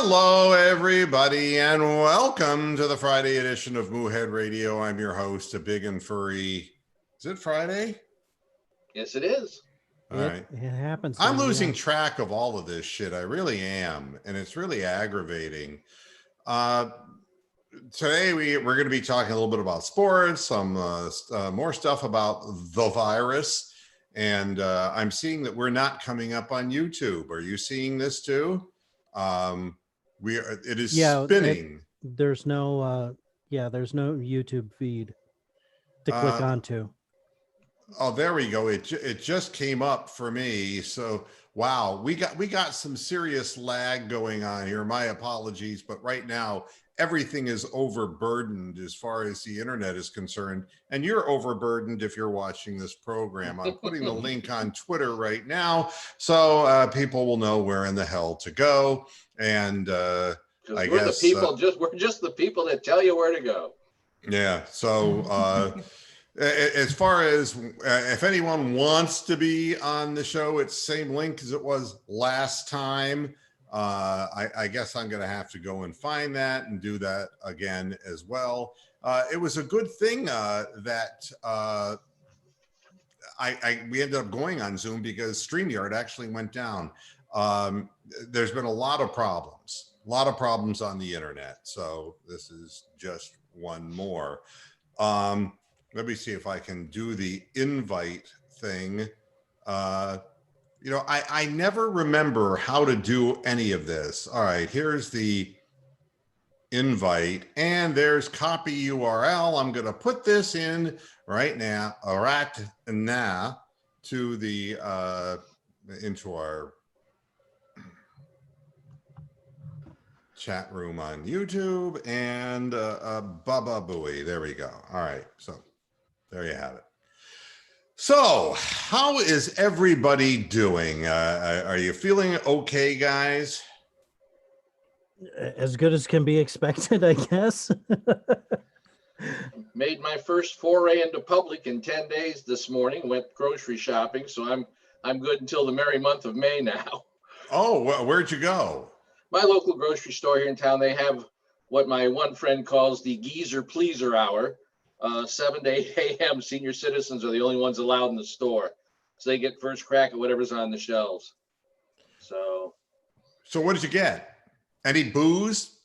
Hello, everybody, and welcome to the Friday edition of Moohead Radio. I'm your host, a big and furry. Is it Friday? Yes, it is. All right. It happens. I'm losing track of all of this shit. I really am, and it's really aggravating. Today, we're going to be talking a little bit about sports, some more stuff about the virus, and I'm seeing that we're not coming up on YouTube. Are you seeing this too? It is spinning. There's no YouTube feed to click onto. Oh, there we go. It just came up for me. So wow, we got some serious lag going on here. My apologies, but right now everything is overburdened as far as the internet is concerned, and you're overburdened if you're watching this program. I'm putting the link on Twitter right now, so people will know where in the hell to go. And I guess we're just the people that tell you where to go. Yeah. So as far as if anyone wants to be on the show, it's the same link as it was last time. I guess I'm going to have to go and find that and do that again as well. It was a good thing that we ended up going on Zoom because StreamYard actually went down. There's been a lot of problems on the internet. So this is just one more. Let me see if I can do the invite thing. I never remember how to do any of this. All right, here's the invite, and there's copy URL. I'm going to put this in right now, to the into our chat room on YouTube, and Baba Booey. There we go. All right, so there you have it. So, how is everybody doing? Are you feeling okay, guys? As good as can be expected, I guess. Made my first foray into public in 10 days this morning. Went grocery shopping, so I'm good until the merry month of May now. Oh, where'd you go? My local grocery store here in town. They have what my one friend calls the geezer pleaser hour. 7 to 8 a.m. Senior citizens are the only ones allowed in the store, so they get first crack at whatever's on the shelves. So what did you get? Any booze?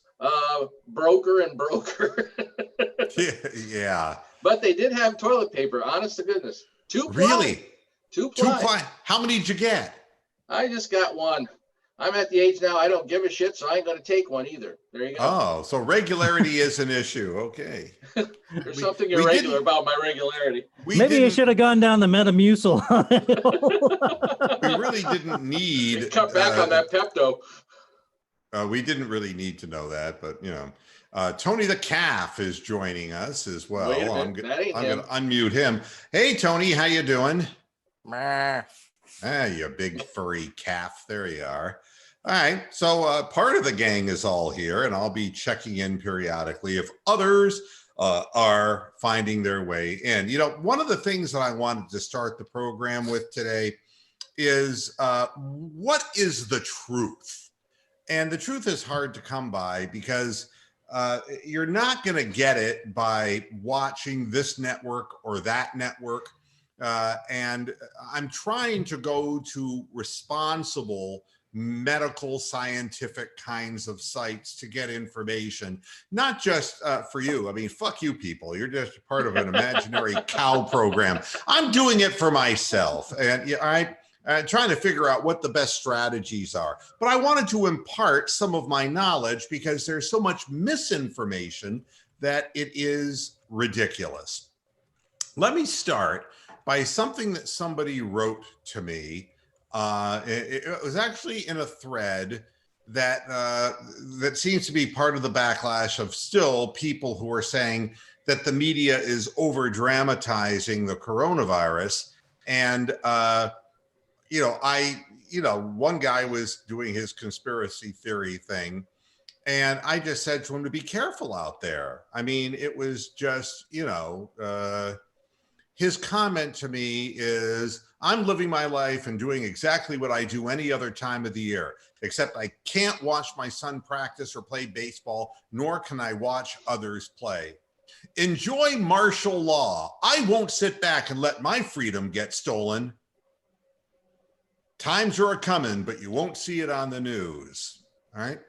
Broker. Yeah. But they did have toilet paper. Honest to goodness, 2 ply. Really? 2 ply. How many did you get? I just got one. I'm at the age now I don't give a shit, so I ain't going to take one either. There you go. Oh, so regularity is an issue. Okay. There's something irregular about my regularity. Maybe you should have gone down the Metamucil. We really didn't need... Cut back on that Pepto. We didn't really need to know that, but, Tony the Calf is joining us as well. I'm going to unmute him. Hey, Tony, how you doing? You big furry calf. There you are. All right. So part of the gang is all here, and I'll be checking in periodically if others are finding their way in. One of the things that I wanted to start the program with today is what is the truth? And the truth is hard to come by because you're not going to get it by watching this network or that network. And I'm trying to go to responsible medical scientific kinds of sites to get information, not just for you. I mean, fuck you people. You're just part of an imaginary cow program. I'm doing it for myself. And I'm trying to figure out what the best strategies are. But I wanted to impart some of my knowledge because there's so much misinformation that it is ridiculous. Let me start by something that somebody wrote to me. It was actually in a thread that seems to be part of the backlash of still people who are saying that the media is over dramatizing the coronavirus. And, one guy was doing his conspiracy theory thing, and I just said to him to be careful out there. I mean, it was just, his comment to me is, I'm living my life and doing exactly what I do any other time of the year, except I can't watch my son practice or play baseball, nor can I watch others play. Enjoy martial law. I won't sit back and let my freedom get stolen. Times are coming, but you won't see it on the news. All right.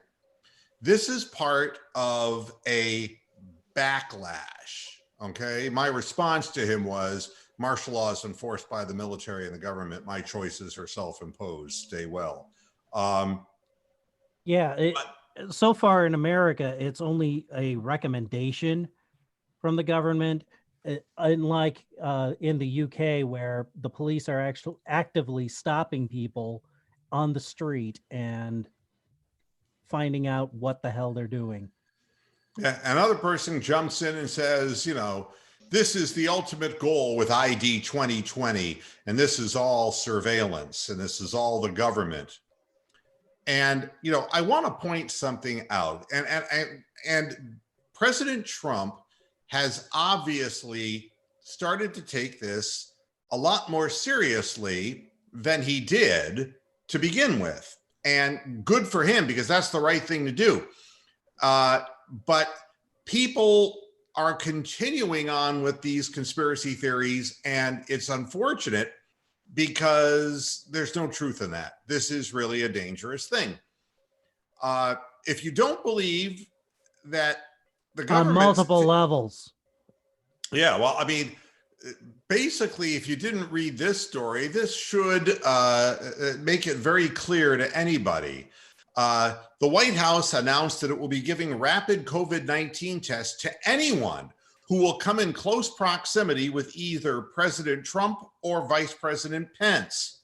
This is part of a backlash. Okay. My response to him was, martial law is enforced by the military and the government. My choices are self-imposed. Stay well. Yeah. So far in America, it's only a recommendation from the government, unlike in the UK, where the police are actually actively stopping people on the street and finding out what the hell they're doing. Yeah, another person jumps in and says, this is the ultimate goal with ID 2020, and this is all surveillance, and this is all the government. And I want to point something out, and President Trump has obviously started to take this a lot more seriously than he did to begin with, and good for him, because that's the right thing to do. But people are continuing on with these conspiracy theories, and it's unfortunate because there's no truth in that. This is really a dangerous thing. If you don't believe that the government... On multiple levels. Yeah, well, I mean, basically, if you didn't read this story, this should make it very clear to anybody. The White House announced that it will be giving rapid COVID-19 tests to anyone who will come in close proximity with either President Trump or Vice President Pence.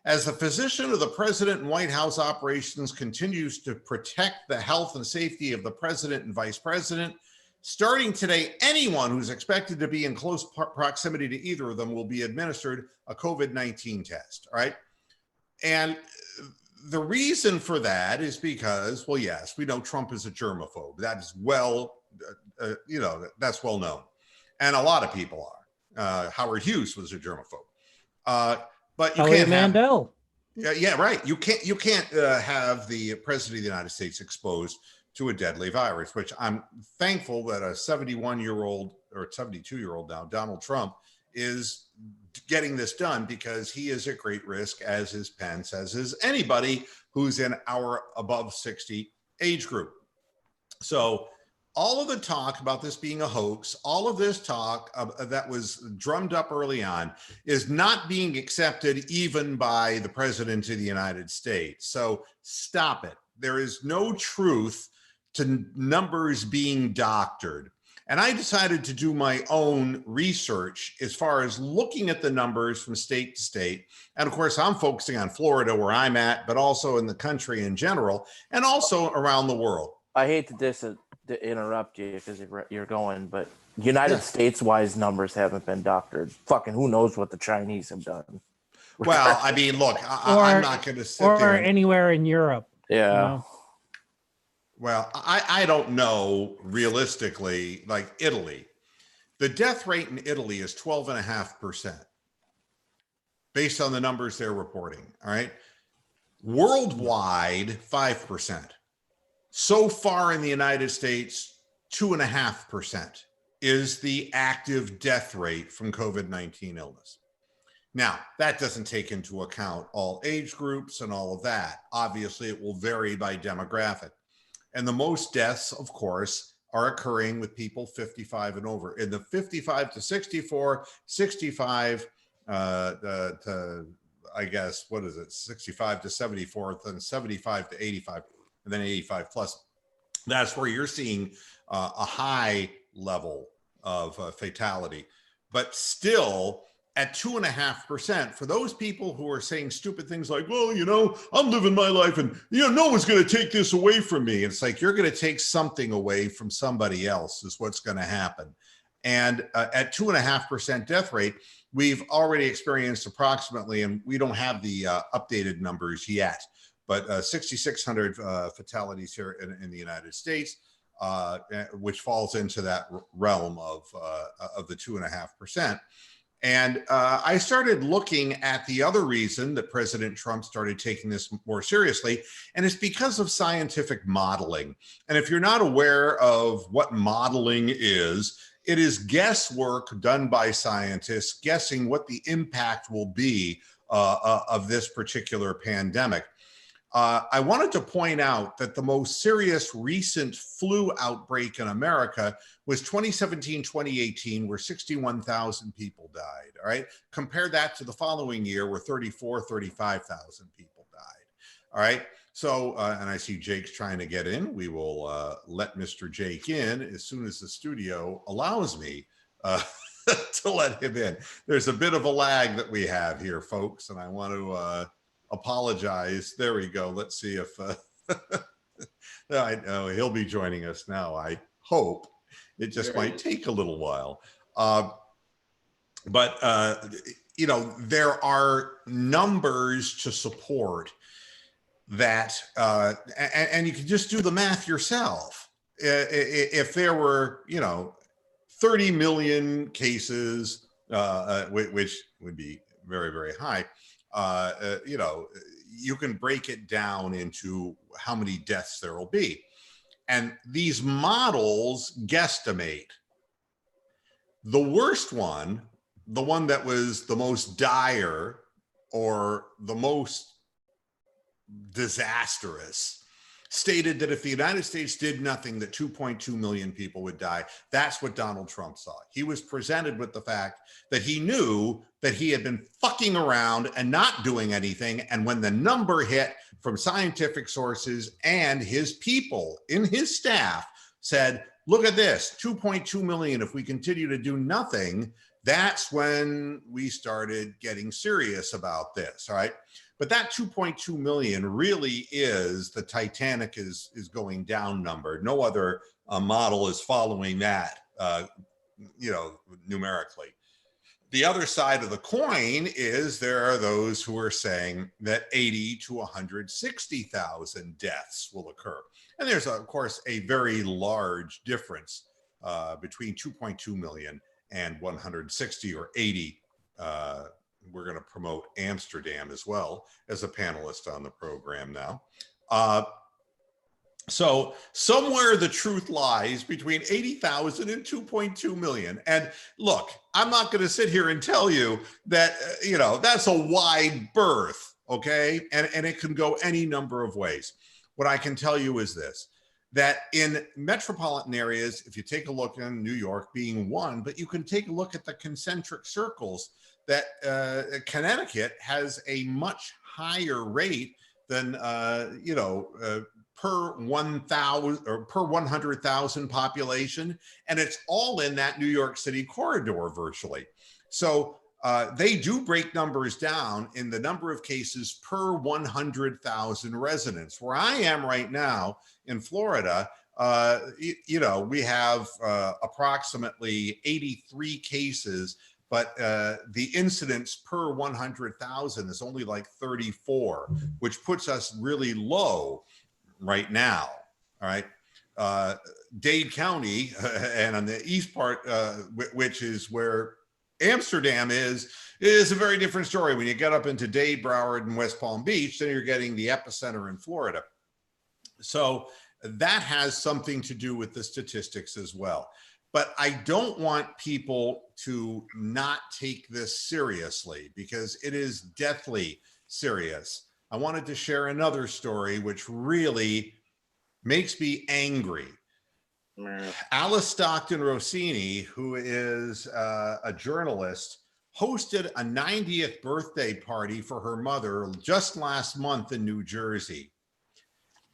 As the physician of the president and White House operations continues to protect the health and safety of the president and vice president, starting today, anyone who's expected to be in close proximity to either of them will be administered a COVID-19 test, all right? And the reason for that is because, well, yes, we know Trump is a germaphobe. That is that's well known. And a lot of people are. Howard Hughes was a germaphobe. But you can't Mandel. Yeah, right. You can't have the president of the United States exposed to a deadly virus, which I'm thankful that a 71-year-old or 72-year-old now, Donald Trump, is getting this done, because he is at great risk, as is Pence, as is anybody who's in our above 60 age group. So all of the talk about this being a hoax, all of this talk that was drummed up early on, is not being accepted even by the president of the United States. So stop it. There is no truth to numbers being doctored. And I decided to do my own research as far as looking at the numbers from state to state. And of course, I'm focusing on Florida, where I'm at, but also in the country in general, and also around the world. I hate to interrupt you because you're going, but United States-wise numbers haven't been doctored. Fucking who knows what the Chinese have done. Well, I mean, look, I'm not going to sit there. Or anywhere in Europe. Yeah. Well, I don't know realistically, like Italy. The death rate in Italy is 12.5%, based on the numbers they're reporting. All right. Worldwide, 5%. So far in the United States, 2.5% is the active death rate from COVID-19 illness. Now, that doesn't take into account all age groups and all of that. Obviously, it will vary by demographic. And the most deaths, of course, are occurring with people 55 and over. In the 55 to 64, 65 to, I guess, 65 to 74, then 75 to 85, and then 85 plus. That's where you're seeing a high level of fatality. But still, at 2.5%, for those people who are saying stupid things like, well, I'm living my life and, no one's going to take this away from me. It's like, you're going to take something away from somebody else is what's going to happen. And at 2.5% death rate, we've already experienced approximately, and we don't have the updated numbers yet, but 6,600 fatalities here in the United States. which falls into that realm of the 2.5%. And I started looking at the other reason that President Trump started taking this more seriously, and it's because of scientific modeling. And if you're not aware of what modeling is, it is guesswork done by scientists guessing what the impact will be of this particular pandemic. I wanted to point out that the most serious recent flu outbreak in America was 2017-2018, where 61,000 people died, all right? Compare that to the following year, where 35,000 people died, all right? So, and I see Jake's trying to get in. We will let Mr. Jake in as soon as the studio allows me to let him in. There's a bit of a lag that we have here, folks, and I want to apologize. There we go. Let's see if I know he'll be joining us now. I hope. It just might take a little while. But you know, there are numbers to support that, and you can just do the math yourself. If there were, you know, 30 million cases, which would be very, very high, you know, you can break it down into how many deaths there will be. And these models guesstimate. The worst one, the one that was the most dire or the most disastrous, stated that if the United States did nothing, that 2.2 million people would die. That's what Donald Trump saw. He was presented with the fact that he knew that he had been fucking around and not doing anything. And when the number hit from scientific sources and his people in his staff said, look at this, 2.2 million, if we continue to do nothing, that's when we started getting serious about this, all right? But that 2.2 million really is the Titanic is going down number. No other model is following that, you know, numerically. The other side of the coin is there are those who are saying that 80 to 160,000 deaths will occur. And there's, of course, a very large difference between 2.2 million and 160 or 80. We're going to promote Amsterdam as well as a panelist on the program now. So somewhere the truth lies between 80,000 and 2.2 million. And look, I'm not going to sit here and tell you that, you know, that's a wide berth, okay? And it can go any number of ways. What I can tell you is this, that in metropolitan areas, if you take a look in New York being one, but you can take a look at the concentric circles, that Connecticut has a much higher rate than, you know, per 1,000 or per 100,000 population. And it's all in that New York City corridor virtually. So they do break numbers down in the number of cases per 100,000 residents. Where I am right now in Florida, you know, we have approximately 83 cases, but the incidence per 100,000 is only like 34, which puts us really low right now. All right. Dade County and on the east part, which is where Amsterdam is a very different story. When you get up into Dade, Broward, and West Palm Beach, then you're getting the epicenter in Florida. So that has something to do with the statistics as well. But I don't want people to not take this seriously because it is deathly serious. I wanted to share another story which really makes me angry. Alice Stockton Rossini, who is a journalist, hosted a 90th birthday party for her mother just last month in New Jersey.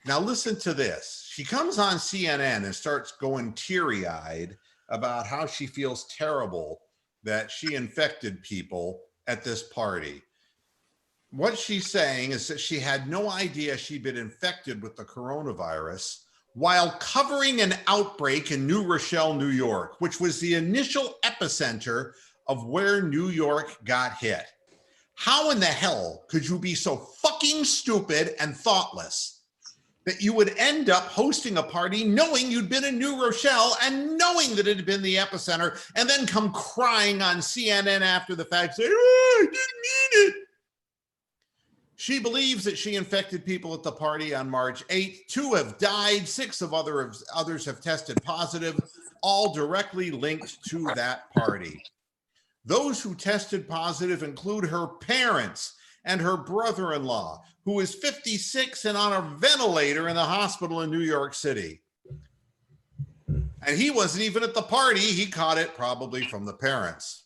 Now listen to this. She comes on CNN and starts going teary-eyed about how she feels terrible that she infected people at this party. What she's saying is that she had no idea she'd been infected with the coronavirus while covering an outbreak in New Rochelle, New York, which was the initial epicenter of where New York got hit. How in the hell could you be so fucking stupid and thoughtless that you would end up hosting a party knowing you'd been in New Rochelle and knowing that it had been the epicenter, and then come crying on CNN after the fact, saying, oh, I didn't mean it. She believes that she infected people at the party on March 8th. 2 have died. 6 of others have tested positive, all directly linked to that party. Those who tested positive include her parents and her brother-in-law, who is 56 and on a ventilator in the hospital in New York City. And he wasn't even at the party. He caught it probably from the parents.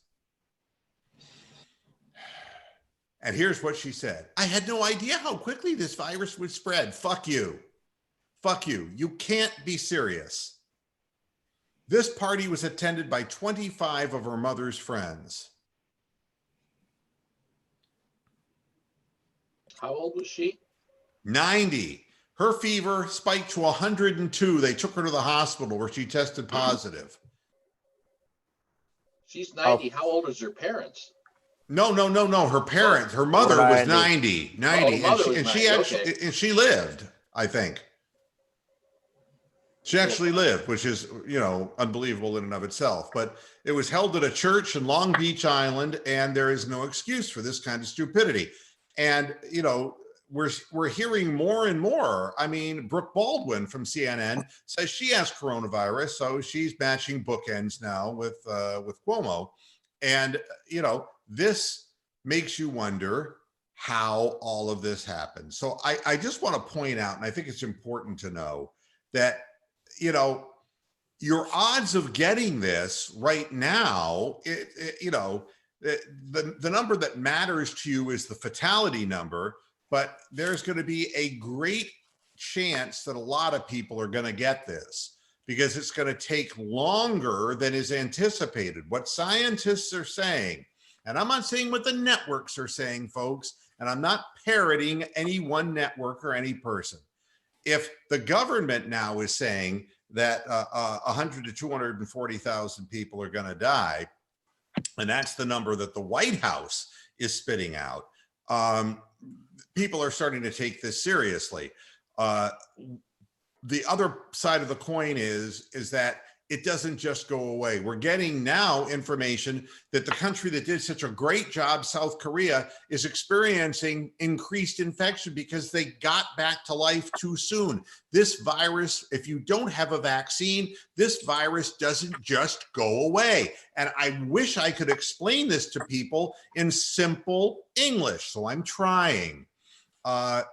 And here's what she said. I had no idea how quickly this virus would spread. Fuck you. Fuck you. You can't be serious. This party was attended by 25 of her mother's friends. How old was she? 90. Her fever spiked to 102. They took her to the hospital where she tested positive. She's 90. How old is her parents? No. Her parents, her mother was 90. And she lived, I think. She actually lived, which is, unbelievable in and of itself. But it was held at a church in Long Beach Island, and there is no excuse for this kind of stupidity. And, we're hearing more and more. I mean, Brooke Baldwin from CNN says she has coronavirus, so she's matching bookends now with Cuomo. And, this makes you wonder how all of this happened. So I just want to point out, and I think it's important to know that, your odds of getting this right now, the number that matters to you is the fatality number, but there's going to be a great chance that a lot of people are going to get this because it's going to take longer than is anticipated. What scientists are saying, and I'm not saying what the networks are saying, folks, and I'm not parroting any one network or any person. If the government now is saying that 100 to 240,000 people are going to die, and that's the number that the White House is spitting out, people are starting to take this seriously. The other side of the coin is that it doesn't just go away. We're getting now information that the country that did such a great job, South Korea, is experiencing increased infection because they got back to life too soon. This virus, if you don't have a vaccine, this virus doesn't just go away. And I wish I could explain this to people in simple English, so I'm trying. The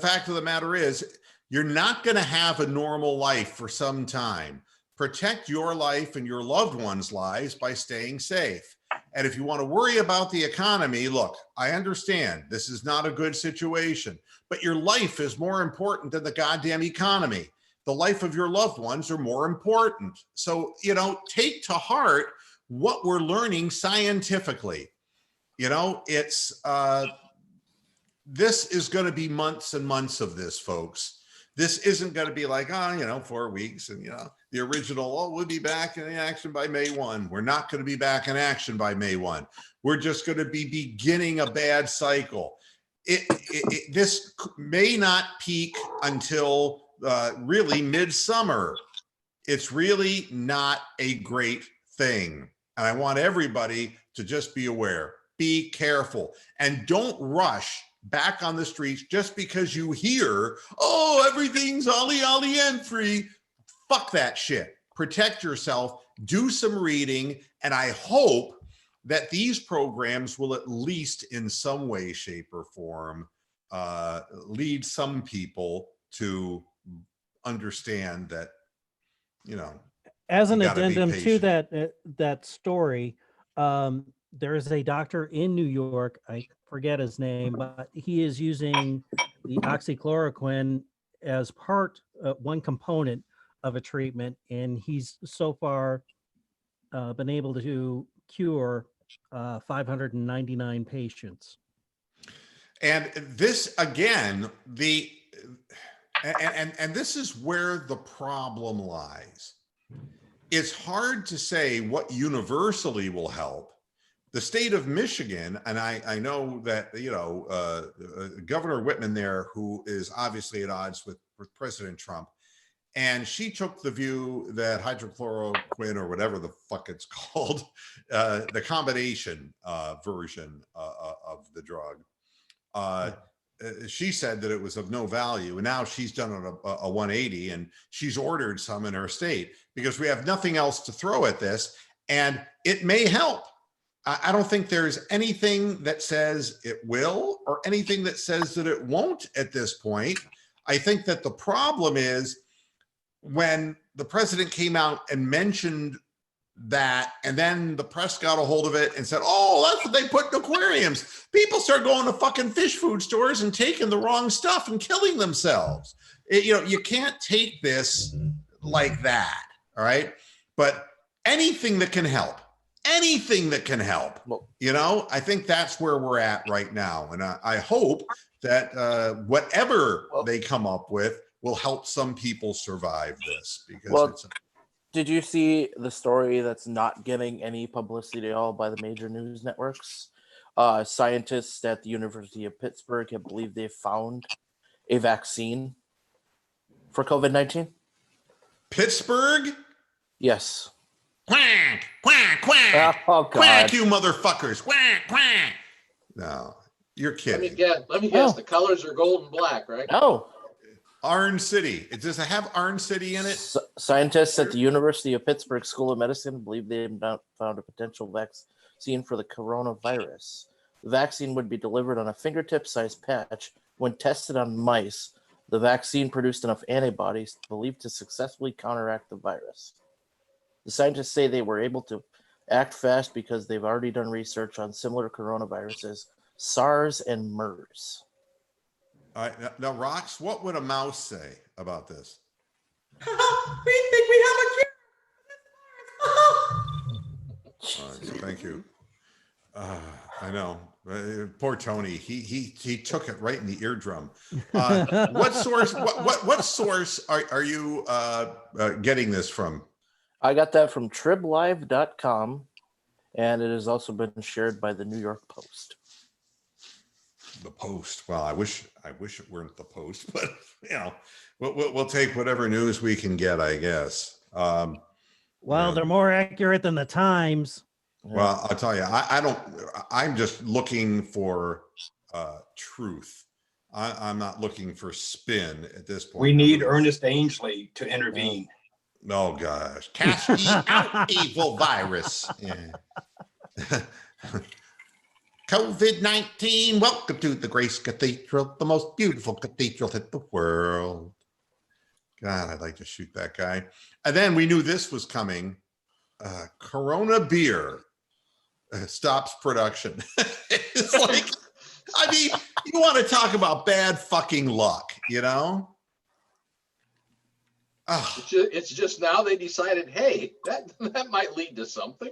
fact of the matter is, you're not going to have a normal life for some time. Protect your life and your loved ones' lives by staying safe. And if you want to worry about the economy, look, I understand this is not a good situation, but your life is more important than the goddamn economy. The life of your loved ones are more important. So, take to heart what we're learning scientifically. This is going to be months and months of this, folks. This isn't going to be like, 4 weeks and, the original, we'll be back in action by May 1. We're not going to be back in action by May 1. We're just going to be beginning a bad cycle. This may not peak until really midsummer. It's really not a great thing. And I want everybody to just be aware, be careful, and don't rush back on the streets just because you hear, everything's ollie and free. Fuck that shit. Protect yourself, do some reading, and I hope that these programs will at least in some way, shape, or form lead some people to understand that, as an addendum to that story, there is a doctor in New York, I forget his name, but he is using the oxychloroquine as one component of a treatment, and he's so far been able to cure 599 patients. And this again, and this is where the problem lies. It's hard to say what universally will help, the state of Michigan, and I know that, Governor Whitman there, who is obviously at odds with President Trump, and she took the view that hydrochloroquine, or whatever the fuck it's called, the combination version of the drug, she said that it was of no value. And now she's done a 180, and she's ordered some in her state because we have nothing else to throw at this. And it may help. I don't think there's anything that says it will or anything that says that it won't at this point. I think that the problem is when the president came out and mentioned that, and then the press got a hold of it and said, oh, that's what they put in aquariums. People start going to fucking fish food stores and taking the wrong stuff and killing themselves. You can't take this like that. All right. But anything that can help, I think that's where we're at right now. And I hope that whatever they come up with will help some people survive this, because did you see the story that's not getting any publicity at all by the major news networks? Scientists at the University of Pittsburgh have believed they've found a vaccine for COVID-19. Pittsburgh? Yes. Quack, quack, quack. Oh, God. Quack, you motherfuckers. Quack, quack. No, you're kidding. Let me guess. The colors are gold and black, right? No. Orange City. Does it have Orange City in it? Scientists at the University of Pittsburgh School of Medicine believe they have found a potential vaccine for the coronavirus. The vaccine would be delivered on a fingertip-sized patch. When tested on mice, the vaccine produced enough antibodies believed to successfully counteract the virus. The scientists say they were able to act fast because they've already done research on similar coronaviruses, SARS and MERS. All right, now, Rox, what would a mouse say about this? We think we have a cure. All right, so thank you. I know. Poor Tony. He took it right in the eardrum. What source? What source are you getting this from? I got that from triblive.com, and it has also been shared by the New York Post. The Post. Well, I wish it weren't the Post, but we'll take whatever news we can get, I guess. They're more accurate than the Times. Well, I'll tell you, I'm just looking for truth. I'm not looking for spin at this point. We need Ernest Ainsley to intervene. Oh gosh. Cast ye out, evil virus. Yeah. COVID-19, welcome to the Grace Cathedral, the most beautiful cathedral in the world. God, I'd like to shoot that guy. And then we knew this was coming. Corona beer stops production. It's like, I mean, you want to talk about bad fucking luck, Oh. It's just now they decided, hey, that might lead to something.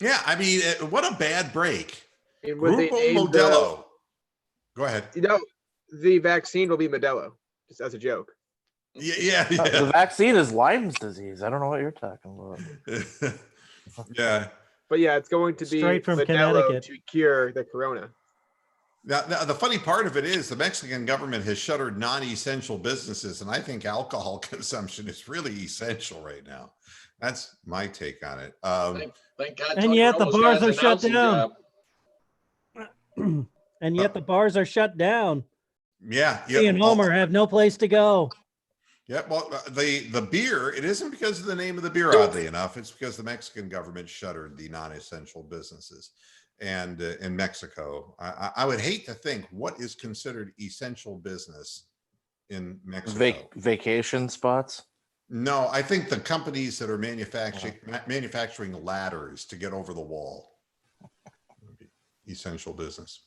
Yeah, I mean, what a bad break. Grupo Modelo. Go ahead. The vaccine will be Modelo, just as a joke. Yeah. The vaccine is Lyme's disease. I don't know what you're talking about. Yeah. But yeah, it's going to be Straight from Modelo Connecticut to cure the corona. Now, the funny part of it is the Mexican government has shuttered non-essential businesses, and I think alcohol consumption is really essential right now. That's my take on it. Thank God. And yet the bars are shut down. And yet the bars are shut down. Yeah. Me and Homer have no place to go. Yeah, well, the beer, it isn't because of the name of the beer, oddly enough. It's because the Mexican government shuttered the non-essential businesses. And in Mexico, I would hate to think what is considered essential business in Mexico. Vacation spots? No, I think the companies that are manufacturing ladders to get over the wall. Essential business.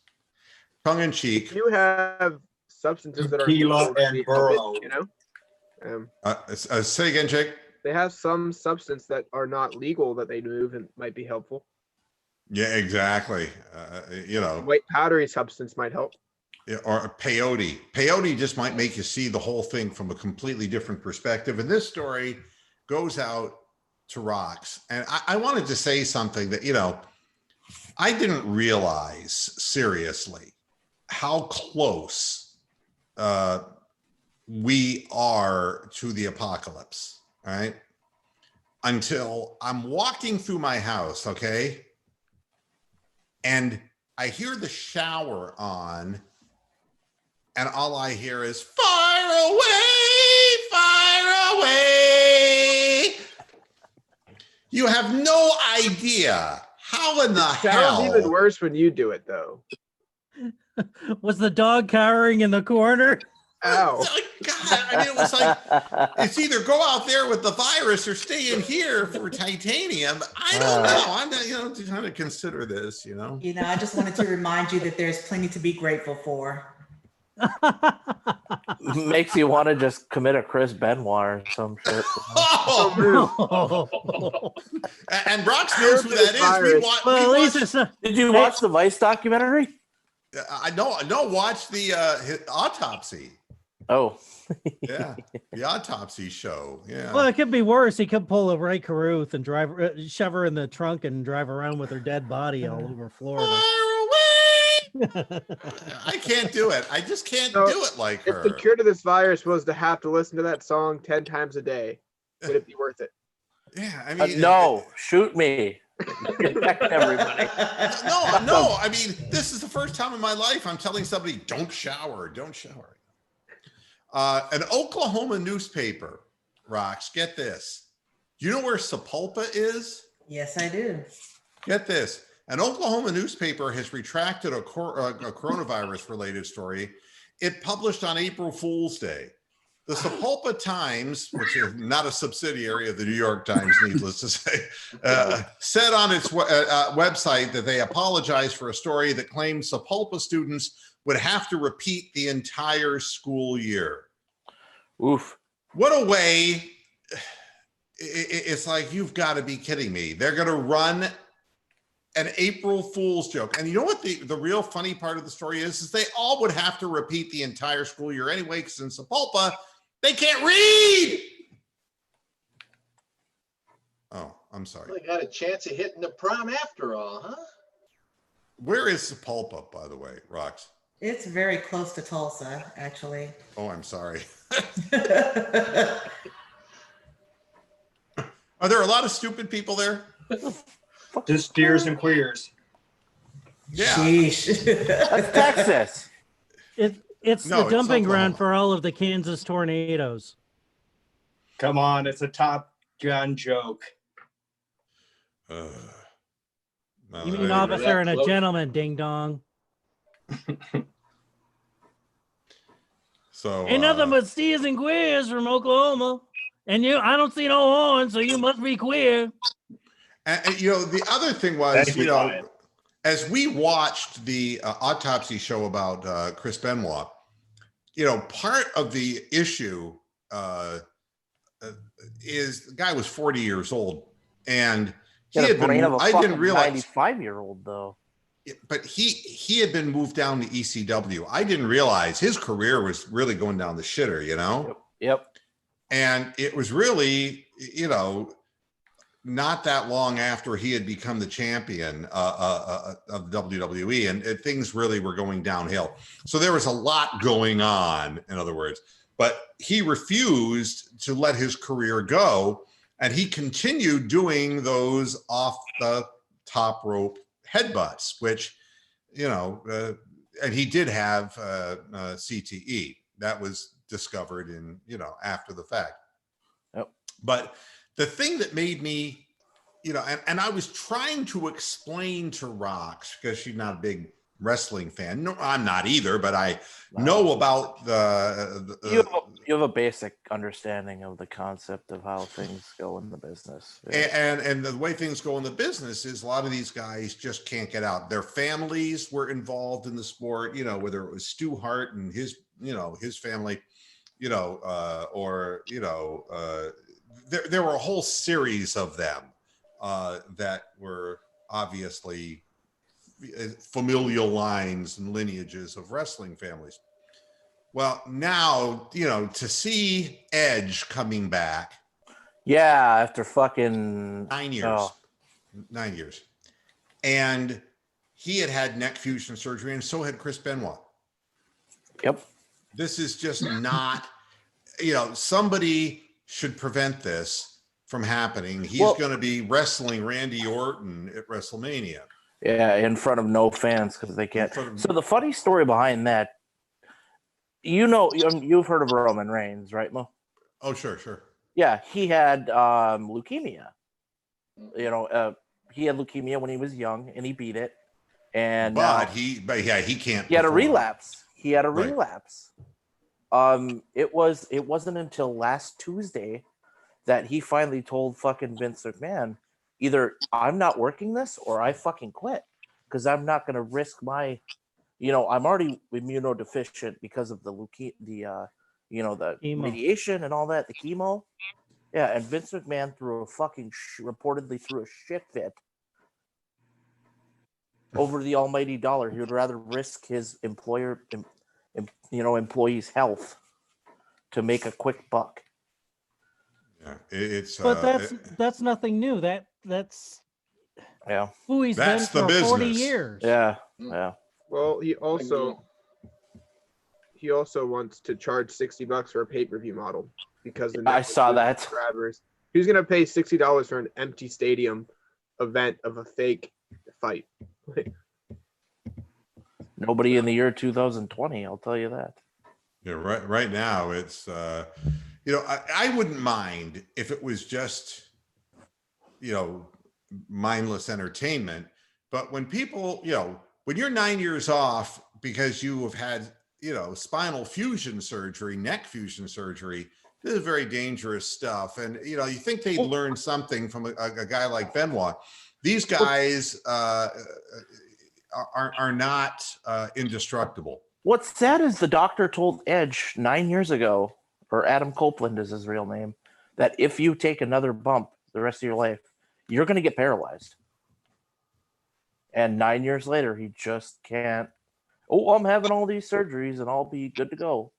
Tongue in cheek. You have substances that are Tequila and legal, Burrow. Say again, Jake. They have some substance that are not legal that they move and might be helpful. Yeah, exactly. White powdery substance might help. Or peyote. Peyote just might make you see the whole thing from a completely different perspective. And this story goes out to Rox, and I wanted to say something that, I didn't realize seriously how close we are to the apocalypse, all right? Until I'm walking through my house, okay? And I hear the shower on, and all I hear is fire away, fire away. You have no idea how in the Sounds even hell. worse when you do it, though. Was the dog cowering in the corner? Ow. God, I mean, it was like, it's either go out there with the virus or stay in here for titanium. I don't know. I'm not, trying to consider this, I just wanted to remind you that there's plenty to be grateful for. Makes you want to just commit a Chris Benoit or some shit. Oh, and Brox knows who that is. Well, at least it's not. Did you watch the Vice documentary? I know. Watch the his autopsy. Oh, Yeah, the autopsy show. Yeah. Well, it could be worse. He could pull a Ray Caruth and shove her in the trunk and drive around with her dead body all over Florida. Fire away! I can't do it. I just can't do it like her. If the cure to this virus was to have to listen to that song 10 times a day, would it be worth it? Yeah, I mean, no, shoot me. Everybody. No. I mean, this is the first time in my life I'm telling somebody, don't shower. An Oklahoma newspaper, Rox, get this. Do you know where Sapulpa is? Yes, I do. Get this. An Oklahoma newspaper has retracted a coronavirus-related story it published on April Fool's Day. The Sapulpa Times, which is not a subsidiary of the New York Times, needless to say, said on its website that they apologized for a story that claimed Sapulpa students would have to repeat the entire school year. Oof. What a way. It's like, you've got to be kidding me. They're going to run an April Fool's joke. And you know what the real funny part of the story is they all would have to repeat the entire school year anyway, because in Sapulpa, they can't read. Oh, I'm sorry. Well, they got a chance of hitting the prom after all, huh? Where is Sapulpa, by the way, Rox? It's very close to Tulsa, actually. Oh, I'm sorry. Are there a lot of stupid people there? Just steers and queers. Yeah. Sheesh. That's Texas. It's No, the dumping it's ground Oklahoma. for all of the Kansas tornadoes. Come on, it's a Top Gun joke. No, You mean anyway. officer and a Close. gentleman, ding dong. So Ain't nothing but steers and queers from Oklahoma. And I don't see no horn, so you must be queer. and, the other thing was, Thank you, Ryan. as we watched the autopsy show about Chris Benoit, part of the issue is the guy was 40 years old, and he had been. I didn't realize 95-year-old though. But he had been moved down to ECW. I didn't realize his career was really going down the shitter, Yep. And it was really, not that long after he had become the champion of WWE, and things really were going downhill. So there was a lot going on, in other words. But he refused to let his career go, and he continued doing those off the top rope headbutts, which, and he did have CTE. That was discovered in, after the fact. Yep. But the thing that made me, and I was trying to explain to Rox, because she's not a big wrestling fan. No, I'm not either, but I know about You have a basic understanding of the concept of how things go in the business. and the way things go in the business is a lot of these guys just can't get out. Their families were involved in the sport, whether it was Stu Hart and his family, there were a whole series of them that were obviously familial lines and lineages of wrestling families. Well, now, to see Edge coming back, Yeah, after fucking 9 years. Oh, 9 years. And he had neck fusion surgery, and so had Chris Benoit. yep. This is just not, somebody should prevent this from happening. He's Well- going to be wrestling Randy Orton at WrestleMania. Yeah, in front of no fans because they can't. In front of- So the funny story behind that, you've heard of Roman Reigns, right, Mo? Oh, sure. Yeah, he had leukemia. He had leukemia when he was young, and he beat it. And But he can't. he had a perform. relapse. Right. It wasn't until last Tuesday that he finally told fucking Vince McMahon, either I'm not working this or I fucking quit because I'm not going to risk my, I'm already immunodeficient because of the the Chemo. radiation and all that, the chemo. Yeah, and Vince McMahon reportedly threw a shit fit over the almighty dollar. He would rather risk his employees' health to make a quick buck. Yeah, it's. But that's nothing new. That's Yeah, who he's been That's the for 40 business. years. yeah. Well, he also wants to charge $60 for a pay-per-view model because the I Netflix saw that. subscribers. He's gonna pay $60 for an empty stadium event of a fake fight. Nobody in the year 2020, I'll tell you that. Yeah, right now it's I wouldn't mind if it was just mindless entertainment, but when people when you're 9 years off because you have had spinal fusion surgery, neck fusion surgery, this is very dangerous stuff. And you think they'd learn something from a guy like Benoit. These guys are not indestructible. What's sad is the doctor told Edge 9 years ago, or Adam Copeland is his real name, that if you take another bump the rest of your life, you're going to get paralyzed. And 9 years later, he just can't. Oh, I'm having all these surgeries and I'll be good to go.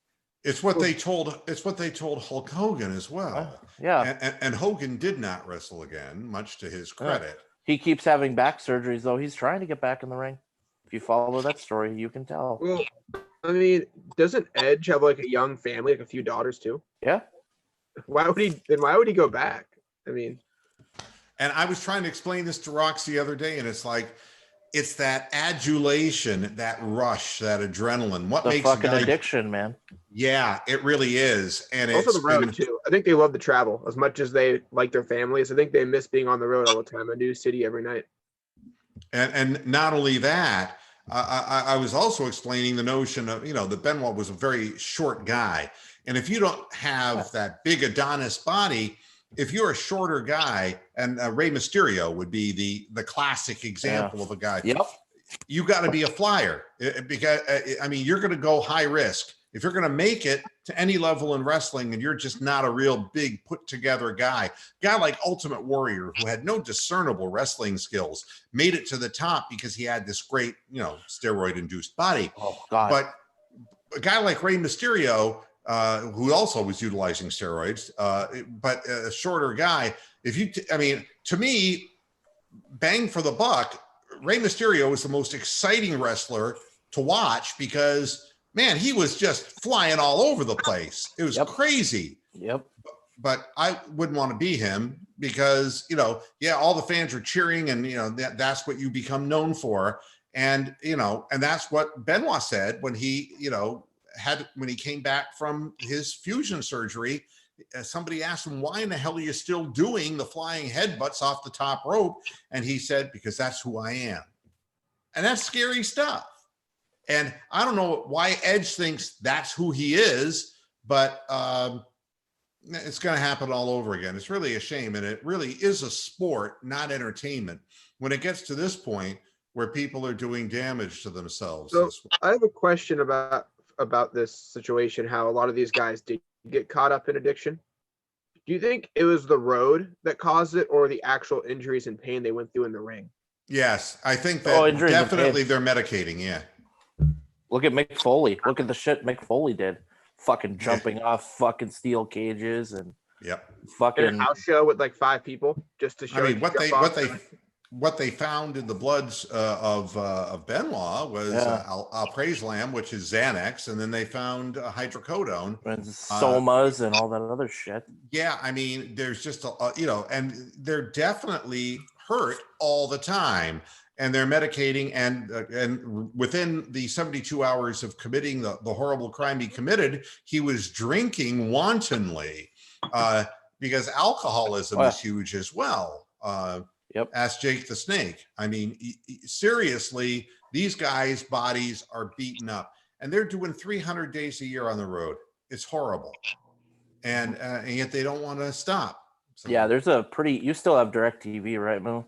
It's what they told. It's what they told Hulk Hogan as well. Yeah. And Hogan did not wrestle again, much to his credit. He keeps having back surgeries, though. He's trying to get back in the ring. If you follow that story, you can tell. Well, I mean, doesn't Edge have like a young family, like a few daughters too? Yeah. Why would he go back? I mean, And I was trying to explain this to Rox the other day, and it's like, it's that adulation, that rush, that adrenaline. What The makes a fucking guy? addiction, man. Yeah, it really is. And also it's the road too. I think they love to travel as much as they like their families. I think they miss being on the road all the time, a new city every night. And not only that, I was also explaining the notion of, that Benoit was a very short guy. And if you don't have that big Adonis body, if you're a shorter guy, and Rey Mysterio would be the classic example of a guy. Yep. You got to be a flyer because, you're going to go high risk. If you're going to make it to any level in wrestling and you're just not a real big put together guy like Ultimate Warrior, who had no discernible wrestling skills, made it to the top because he had this great, steroid induced body. Oh, God. But a guy like Rey Mysterio, who also was utilizing steroids, but a shorter guy, to me, bang for the buck, Rey Mysterio was the most exciting wrestler to watch because, man, he was just flying all over the place. It was crazy. Yep. But I wouldn't want to be him because, all the fans are cheering and, that's what you become known for. And, and that's what Benoit said when he, when he came back from his fusion surgery. Somebody asked him, why in the hell are you still doing the flying headbutts off the top rope? And he said, because that's who I am. And that's scary stuff. And I don't know why Edge thinks that's who he is, but it's going to happen all over again. It's really a shame. And it really is a sport, not entertainment, when it gets to this point where people are doing damage to themselves. So I have a question about this situation, how a lot of these guys did get caught up in addiction. Do you think it was the road that caused it or the actual injuries and pain they went through in the ring? Yes, I think that injuries and definitely pain. they're medicating. Yeah. Look at Mick Foley. Look at the shit Mick Foley did. Fucking jumping off fucking steel cages and Yep. In a Fucking house show with like 5 people just to show. I you mean, jump off. what they found in the bloods of Benoit was Yeah. alprazolam, which is Xanax, and then they found hydrocodone. and somas and all that other shit. Yeah, I mean, there's just and they're definitely hurt all the time, and they're medicating, and within the 72 hours of committing the horrible crime he committed, he was drinking wantonly, because alcoholism is huge as well. Yep. Ask Jake the Snake. I mean, seriously, these guys' bodies are beaten up, and they're doing 300 days a year on the road. It's horrible. And yet they don't want to stop. So, Yeah, you still have DirecTV, right, Mo?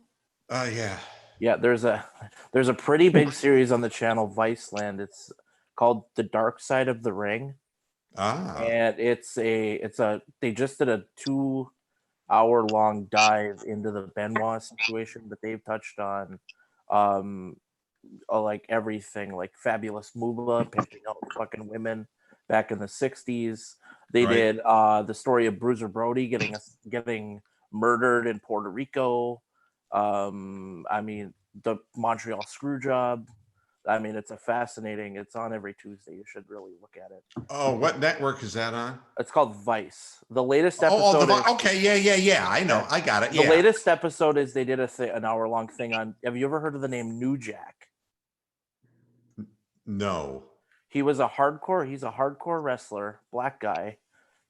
yeah. Yeah, there's a pretty big series on the channel Viceland. It's called The Dark Side of the Ring. And they just did a 2-hour-long dive into the Benoit situation that they've touched on, like everything, like Fabulous Moolah pimping out fucking women back in the 60s. They did the story of Bruiser Brody getting murdered in Puerto Rico. I mean, the Montreal Screwjob. I mean, it's It's on every Tuesday. You should really look at it. Oh, what network is that on? It's called Vice. The latest episode. Okay, yeah. I know. I got it. The latest episode is they did an hour-long thing on. Have you ever heard of the name New Jack? No. He's a hardcore wrestler, black guy,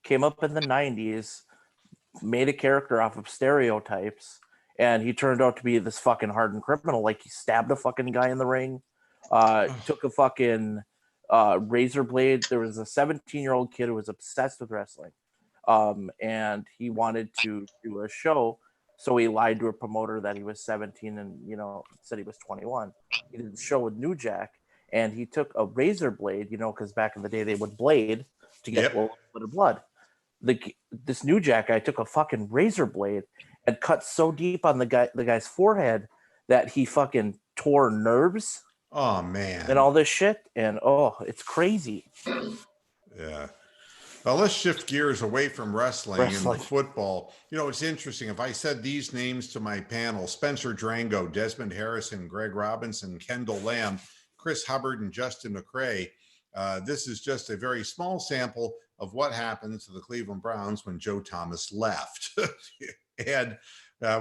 came up in the 90s, made a character off of stereotypes, and he turned out to be this fucking hardened criminal. Like, he stabbed a fucking guy in the ring, took a fucking razor blade. There was a 17-year-old kid who was obsessed with wrestling, and he wanted to do a show, so he lied to a promoter that he was 17 and, said he was 21. He did the show with New Jack, and he took a razor blade, because back in the day they would blade to get a little bit of blood. This New Jack guy took a fucking razor blade and cut so deep on the guy's forehead that he fucking tore nerves. Oh man. And all this shit, and it's crazy. Yeah. Well, let's shift gears away from wrestling and football. It's interesting. If I said these names to my panel: Spencer Drango, Desmond Harrison, Greg Robinson, Kendall Lamb, Chris Hubbard, and Justin McRae, this is just a very small sample of what happened to the Cleveland Browns when Joe Thomas left. And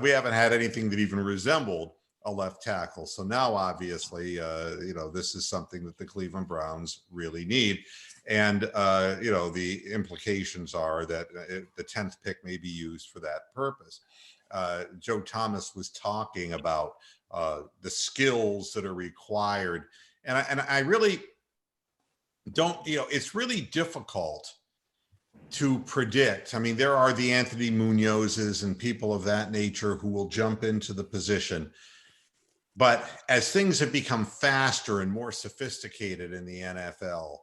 we haven't had anything that even resembled a left tackle. So now, obviously, this is something that the Cleveland Browns really need. And, the implications are that the 10th pick may be used for that purpose. Joe Thomas was talking about the skills that are required. And I really don't, it's really difficult to predict. I mean, there are the Anthony Munozes and people of that nature who will jump into the position. But as things have become faster and more sophisticated in the NFL,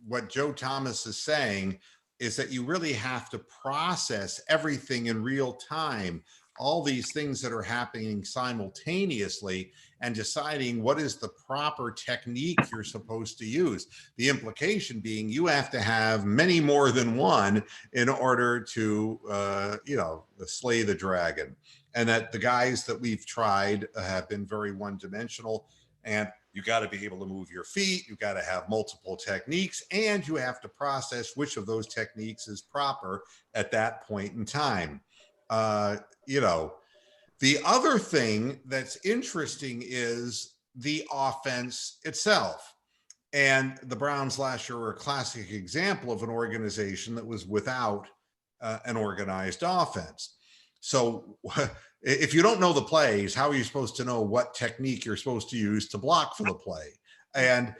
what Joe Thomas is saying is that you really have to process everything in real time, all these things that are happening simultaneously, and deciding what is the proper technique you're supposed to use. The implication being you have to have many more than one in order to, slay the dragon. And that the guys that we've tried have been very one-dimensional. And you got to be able to move your feet. You got to have multiple techniques, and you have to process which of those techniques is proper at that point in time. The other thing that's interesting is the offense itself. And the Browns last year were a classic example of an organization that was without an organized offense. So if you don't know the plays, how are you supposed to know what technique you're supposed to use to block for the play? And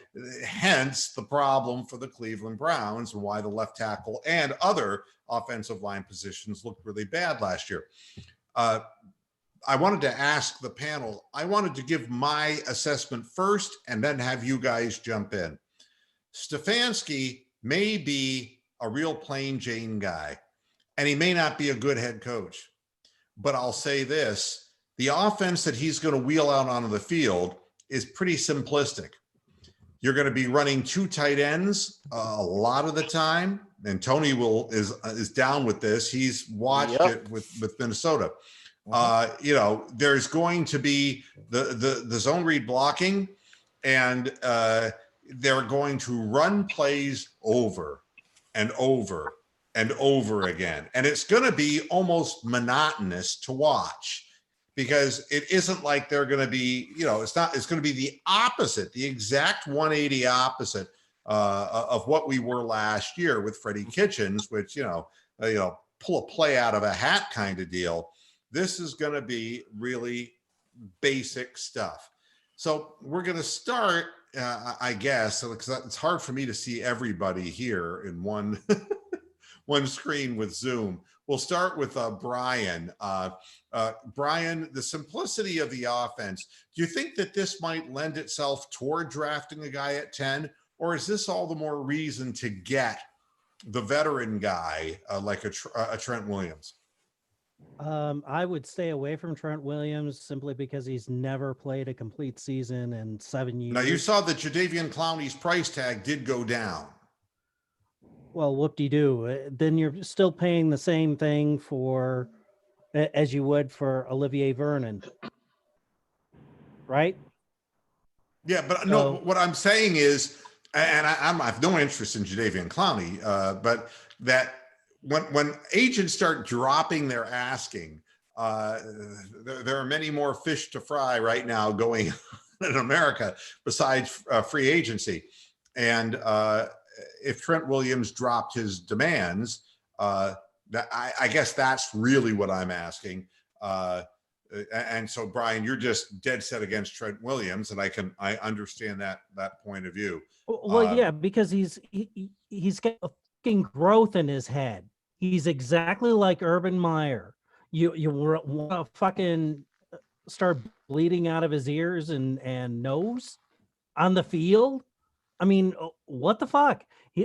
hence the problem for the Cleveland Browns and why the left tackle and other offensive line positions looked really bad last year. I wanted to ask the panel, I wanted to give my assessment first and then have you guys jump in. Stefanski may be a real plain Jane guy, and he may not be a good head coach. But I'll say this, the offense that he's going to wheel out onto the field is pretty simplistic. You're going to be running 2 tight ends a lot of the time, and Tony is down with this. He's watched it with Minnesota. You know, there's going to be the zone read blocking, and they're going to run plays over and over and over again, and it's going to be almost monotonous to watch, because it isn't like they're going to be, you know, it's going to be the opposite, the exact 180 opposite of what we were last year with Freddie Kitchens, which, you know, pull a play out of a hat kind of deal. This is going to be really basic stuff. So we're going to start, I guess, because it's hard for me to see everybody here in one one screen with Zoom. We'll start with Brian. Brian, the simplicity of the offense, do you think that this might lend itself toward drafting a guy at 10, or is this all the more reason to get the veteran guy like a Trent Williams? I would stay away from Trent Williams simply because he's never played a complete season in 7 years. Now, you saw that Jadeveon Clowney's price tag did go down. Well, whoop-de-doo. Then you're still paying the same thing for, as you would for Olivier Vernon, right? Yeah, but no, what I'm saying is, and I have no interest in Jadeveon Clowney, but that when agents start dropping their asking, there are many more fish to fry right now going in America besides free agency. And if Trent Williams dropped his demands, I guess that's really what I'm asking. And so, Brian, you're just dead set against Trent Williams, and I understand that point of view. Well, yeah, because he's got a fucking growth in his head. He's exactly like Urban Meyer. You want to fucking start bleeding out of his ears and nose on the field? I mean, what the fuck?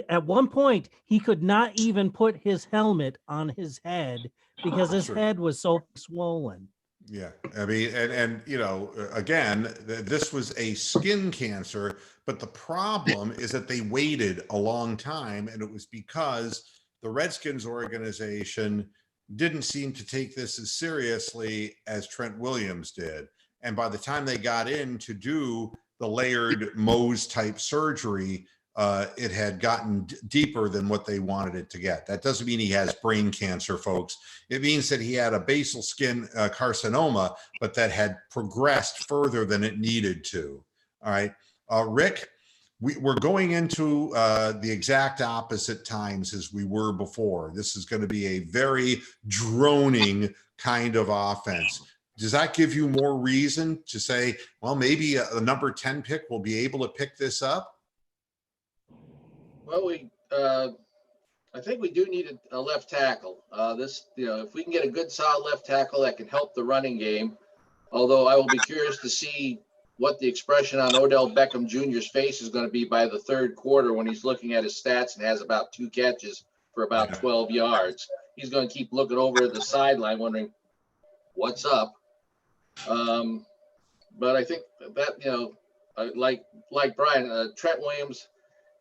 At one point, he could not even put his helmet on his head because his head was so swollen. Yeah, I mean, and you know, again, this was a skin cancer, but the problem is that they waited a long time, and it was because the Redskins organization didn't seem to take this as seriously as Trent Williams did. And by the time they got in to do the layered Mohs type surgery, it had gotten deeper than what they wanted it to get. That doesn't mean he has brain cancer, folks. It means that he had a basal skin carcinoma, but that had progressed further than it needed to. All right. Rick, we're going into the exact opposite times as we were before. This is going to be a very droning kind of offense. Does that give you more reason to say, well, maybe a number 10 pick will be able to pick this up? Well, I think we do need a left tackle. If we can get a good solid left tackle that can help the running game, although I will be curious to see what the expression on Odell Beckham Jr.'s face is going to be by the third quarter when he's looking at his stats and has about 2 catches for about 12 yards. He's going to keep looking over at the sideline wondering what's up. But I think that, like Brian, Trent Williams,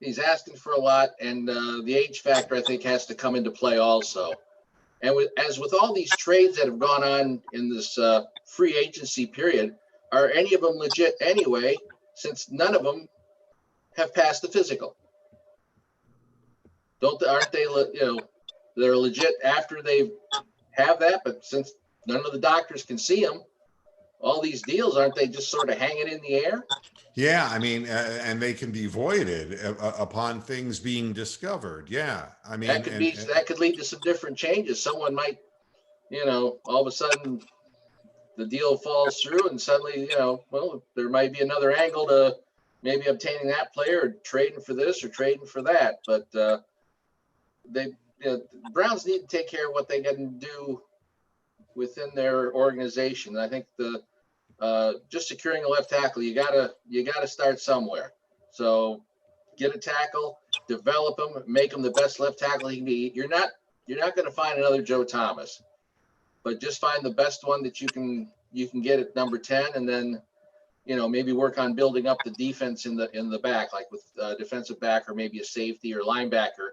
he's asking for a lot, and the age factor, I think, has to come into play also. And as with all these trades that have gone on in this free agency period, are any of them legit anyway, since none of them have passed the physical? Aren't they, they're legit after they have that, but since none of the doctors can see them, all these deals, aren't they just sort of hanging in the air? Yeah, I mean, and they can be voided upon things being discovered. Yeah, I mean, that could lead to some different changes. Someone might, all of a sudden the deal falls through, and suddenly, there might be another angle to maybe obtaining that player, or trading for this or trading for that. But the Browns need to take care of what they can do within their organization. I think just securing a left tackle, you gotta start somewhere. So get a tackle, develop him, make him the best left tackle he can be. You're not going to find another Joe Thomas, but just find the best one that you can get at number 10, and then maybe work on building up the defense in the back, like with defensive back or maybe a safety or linebacker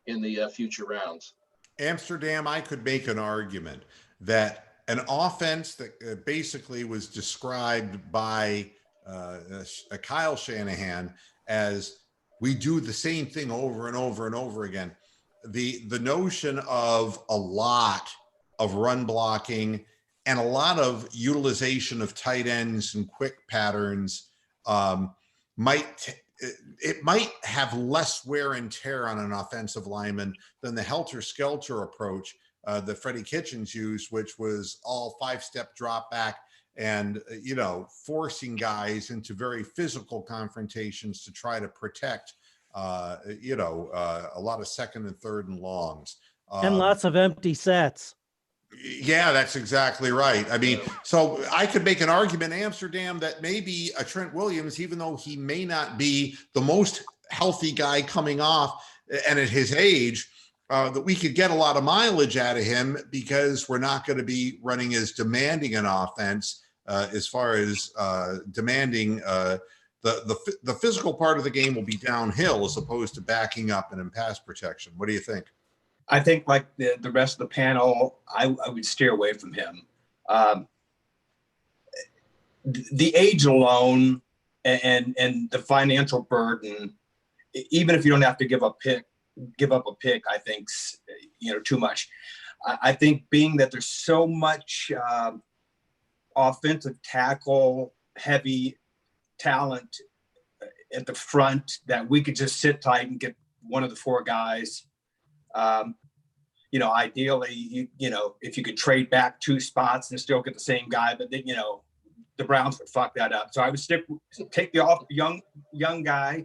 in the future rounds. Amsterdam, I could make an argument that an offense that basically was described by Kyle Shanahan as we do the same thing over and over and over again. The notion of a lot of run blocking and a lot of utilization of tight ends and quick patterns might have less wear and tear on an offensive lineman than the helter-skelter approach that Freddie Kitchens used, which was all 5-step drop back and, forcing guys into very physical confrontations to try to protect, a lot of second and third and longs. And lots of empty sets. Yeah, that's exactly right. I mean, so I could make an argument, Amsterdam, that maybe a Trent Williams, even though he may not be the most healthy guy coming off and at his age, that we could get a lot of mileage out of him because we're not going to be running as demanding an offense as far as demanding the physical part of the game will be downhill as opposed to backing up and in pass protection. What do you think? I think, like the rest of the panel, I would steer away from him. The age alone and the financial burden, even if you don't have to give up a pick, I think's too much. I think being that there's so much offensive tackle heavy talent at the front that we could just sit tight and get one of the 4 guys. Ideally, if you could trade back 2 spots and still get the same guy, but then, the Browns would fuck that up. So I would take the young guy.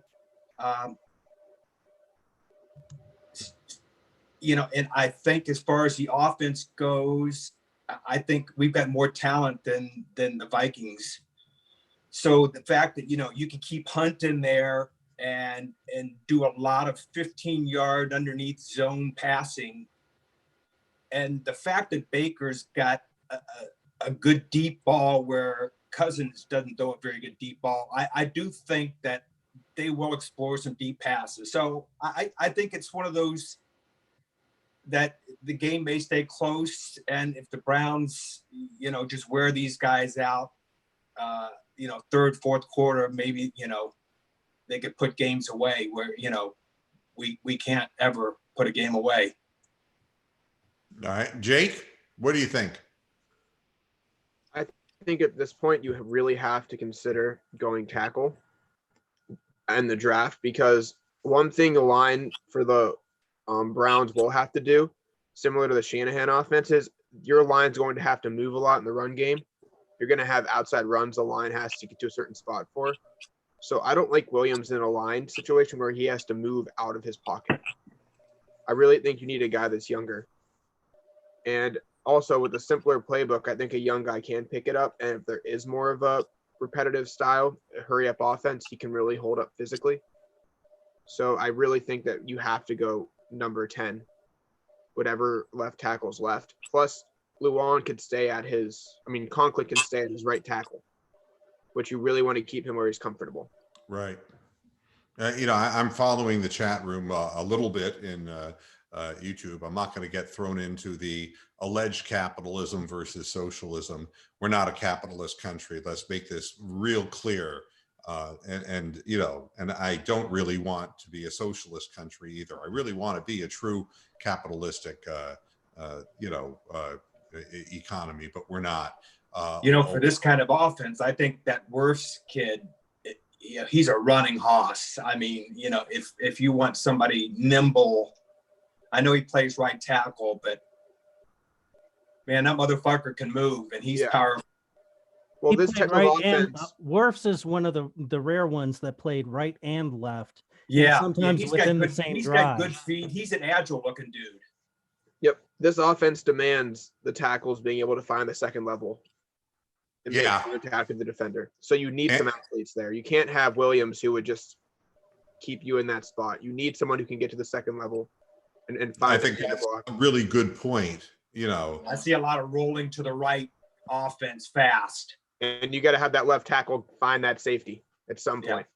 And I think as far as the offense goes, I think we've got more talent than the Vikings. So the fact that, you can keep Hunt in there and do a lot of 15-yard underneath zone passing. And the fact that Baker's got a good deep ball where Cousins doesn't throw a very good deep ball, I do think that they will explore some deep passes. So I think it's one of those that the game may stay close. And if the Browns, just wear these guys out, third, fourth quarter, maybe, they could put games away where, we can't ever put a game away. All right, Jake, what do you think? I think at this point you really have to consider going tackle and the draft, because one thing the line for the Browns will have to do, similar to the Shanahan offense, is your line's going to have to move a lot in the run game. You're going to have outside runs the line has to get to a certain spot for. So I don't like Williams in a line situation where he has to move out of his pocket. I really think you need a guy that's younger. And also with a simpler playbook, I think a young guy can pick it up. And if there is more of a repetitive style, a hurry up offense, he can really hold up physically. So I really think that you have to go number 10, whatever left tackle's left. Plus, Luan could stay at Conklin can stay at his right tackle, which you really want to keep him where he's comfortable. Right. I'm following the chat room a little bit in YouTube. I'm not going to get thrown into the alleged capitalism versus socialism. We're not a capitalist country. Let's make this real clear. And I don't really want to be a socialist country either. I really want to be a true capitalistic, economy, but we're not. For this kind of offense, I think that Wirfs kid, he's a running hoss. I mean, if you want somebody nimble, I know he plays right tackle, but man, that motherfucker can move and he's powerful. Well, this type of offense, Wirfs is one of the rare ones that played right and left. Yeah, sometimes within the same drive. Got good feet. He's an agile looking dude. Yep, this offense demands the tackles being able to find the second level and make contact with the defender. So you need some athletes there. You can't have Williams who would just keep you in that spot. You need someone who can get to the second level and find. I think that's a really good point. I see a lot of rolling to the right offense fast. And you got to have that left tackle find that safety at some Yeah. point.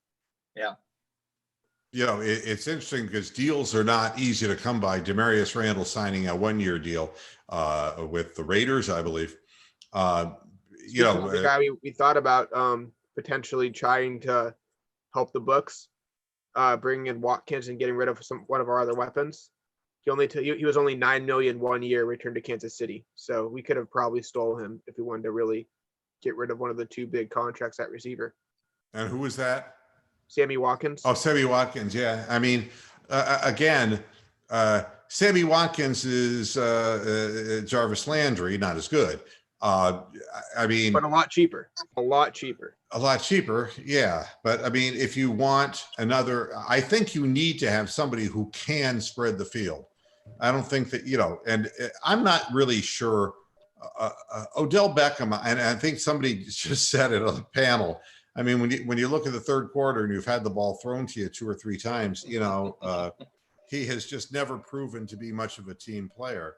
You know, it's interesting because deals are not easy to come by. Demarius Randall signing a 1-year deal with the Raiders, I believe. You know, The guy we thought about potentially trying to help the books, bringing in Watkins and getting rid of one of our other weapons. He was only $9 million 1 year, returned to Kansas City. So we could have probably stole him if we wanted to really get rid of one of the 2 big contracts at receiver. and who was that? Sammy Watkins. Oh, Sammy Watkins. Yeah. I mean, again, Sammy Watkins is Jarvis Landry, not as good. I mean, but a lot cheaper. A lot cheaper. a lot cheaper. Yeah. But I mean, if you want another, I think you need to have somebody who can spread the field. I don't think that, you know, and I'm not really sure. Odell Beckham, and I think somebody just said it on the panel. I mean, when you look at the third quarter and you've had the ball thrown to you 2 or 3 times, you know, he has just never proven to be much of a team player,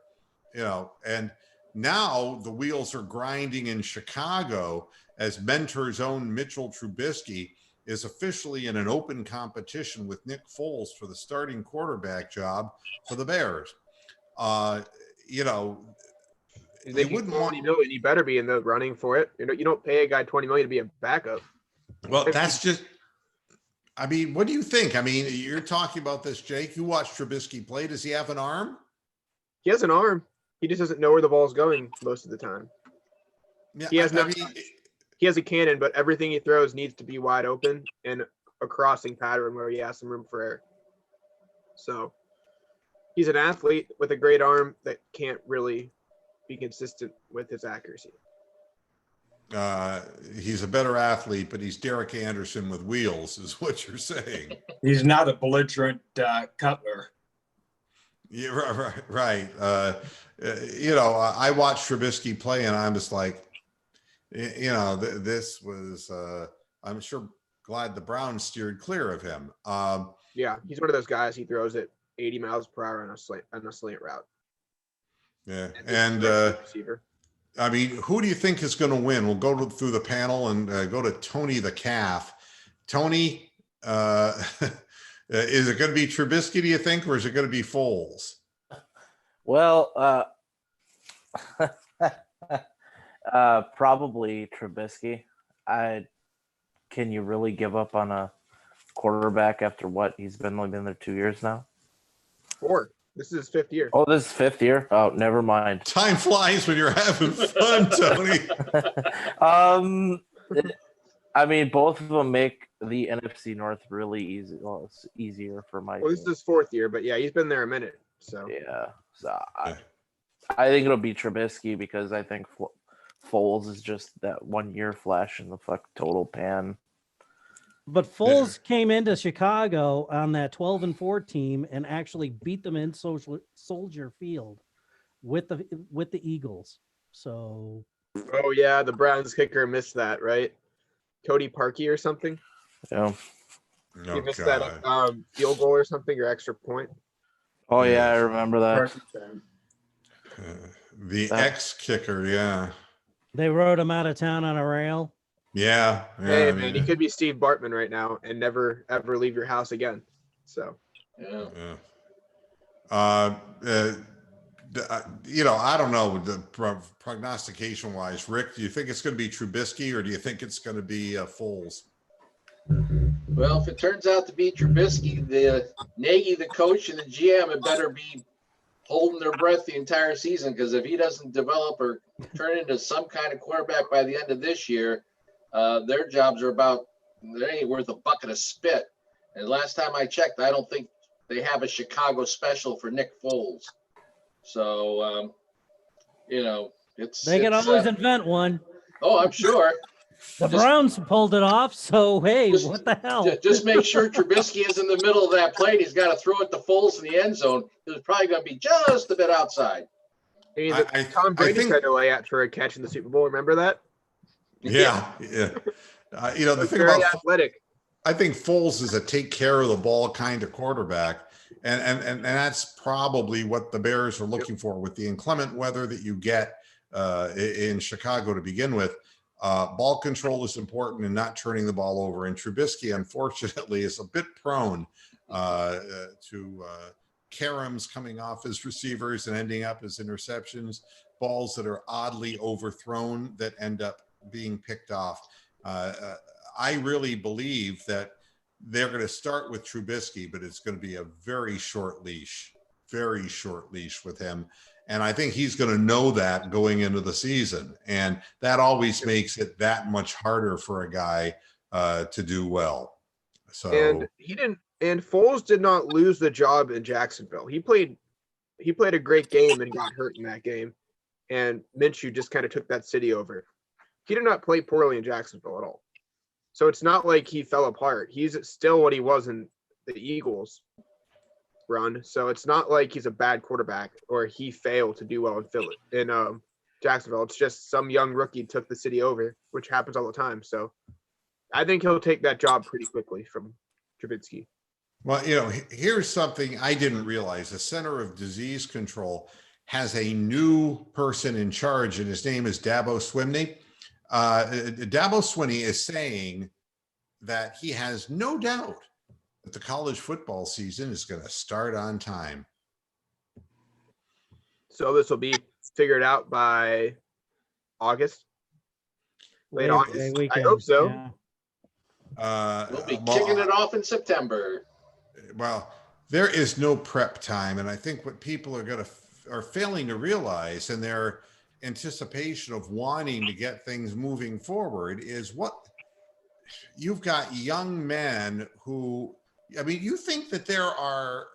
you know. And now the wheels are grinding in Chicago as Mentor's own Mitchell Trubisky is officially in an open competition with Nick Foles for the starting quarterback job for the Bears. You know, You wouldn't want $20 million. You better be in the running for it. You don't pay a guy $20 million to be a backup. Well, that's just, I mean, what do you think? I mean, you're talking about this, Jake. You watched Trubisky play. Does he have an arm? He has an arm. He just doesn't know where the ball's going most of the time. Yeah, he has a cannon, but everything he throws needs to be wide open and a crossing pattern where he has some room for error. So he's an athlete with a great arm that can't really be consistent with his accuracy. He's a better athlete, but he's Derek Anderson with wheels, is what you're saying. He's not a belligerent Cutler. Yeah, right. You know, I watched Trubisky play, and I'm just like, you know, this was. I'm sure glad the Browns steered clear of him. Yeah, he's one of those guys. He throws it 80 miles per hour on a slant route. Yeah, and receiver. I mean, who do you think is going to win? We'll go through the panel and go to Tony the Calf. Tony, is it going to be Trubisky, do you think, or is it going to be Foles? Well, probably Trubisky. Can you really give up on a quarterback after what? He's only been there 2 years now? 4. This is his 5th year. Oh, this is 5th year? Oh, never mind. Time flies when you're having fun, Tony. I mean, both of them make the NFC North really easy. Well, it's easier for my. Well, this is his 4th year, but yeah, he's been there a minute. So yeah, so I think it'll be Trubisky because I think Foles is just that 1 year flash in the total pan. But Foles came into Chicago on that 12-4 team and actually beat them in Soldier Field with the Eagles. So. Oh yeah, the Browns kicker missed that, right? Cody Parkey or something. Yeah. You missed that field goal or something, or extra point. Oh yeah, I remember that. The ex-kicker, yeah. They rode him out of town on a rail. Yeah. Hey man, he could be Steve Bartman right now and never ever leave your house again. So Yeah. You know, I don't know the prognostication wise. Rick, do you think it's going to be Trubisky or do you think it's going to be Foles? Well, if it turns out to be Trubisky, the Nagy, the coach, and the GM had better be holding their breath the entire season, because if he doesn't develop or turn into some kind of quarterback by the end of this year, their jobs are they ain't worth a bucket of spit. And last time I checked, I don't think they have a Chicago special for Nick Foles. So, you know, they can always invent one. Oh, I'm sure. The Browns pulled it off, so hey, what the hell? Just make sure Trubisky is in the middle of that play. He's got to throw it to Foles in the end zone. It's probably going to be just a bit outside. Tom Brady tried to lay out for a catch in the Super Bowl. Remember that? Yeah. You know, the thing about athletic. I think Foles is a take care of the ball kind of quarterback. And that's probably what the Bears are looking for with the inclement weather that you get in Chicago to begin with. Ball control is important and not turning the ball over. And Trubisky, unfortunately, is a bit prone to caroms coming off as receivers and ending up as interceptions, balls that are oddly overthrown that end up being picked off. I really believe that they're going to start with Trubisky, but it's going to be a very short leash with him. And I think he's going to know that going into the season. And that always makes it that much harder for a guy to do well. So, and Foles did not lose the job in Jacksonville. He played a great game and got hurt in that game. And Minshew just kind of took that city over. He did not play poorly in Jacksonville at all. So it's not like he fell apart. He's still what he was in the Eagles run. So it's not like he's a bad quarterback or he failed to do well in Jacksonville. It's just some young rookie took the city over, which happens all the time. So I think he'll take that job pretty quickly from Trubisky. Well, here's something I didn't realize. The Center of Disease Control has a new person in charge, and his name is Dabo Swinney. Dabo Swinney is saying that he has no doubt that the college football season is going to start on time. So this will be figured out by August. Late August. I hope so. Yeah. We'll be kicking it off in September. Well, there is no prep time, and I think what people are failing to realize in their anticipation of wanting to get things moving forward is what you've got young men who, I mean, you think that there are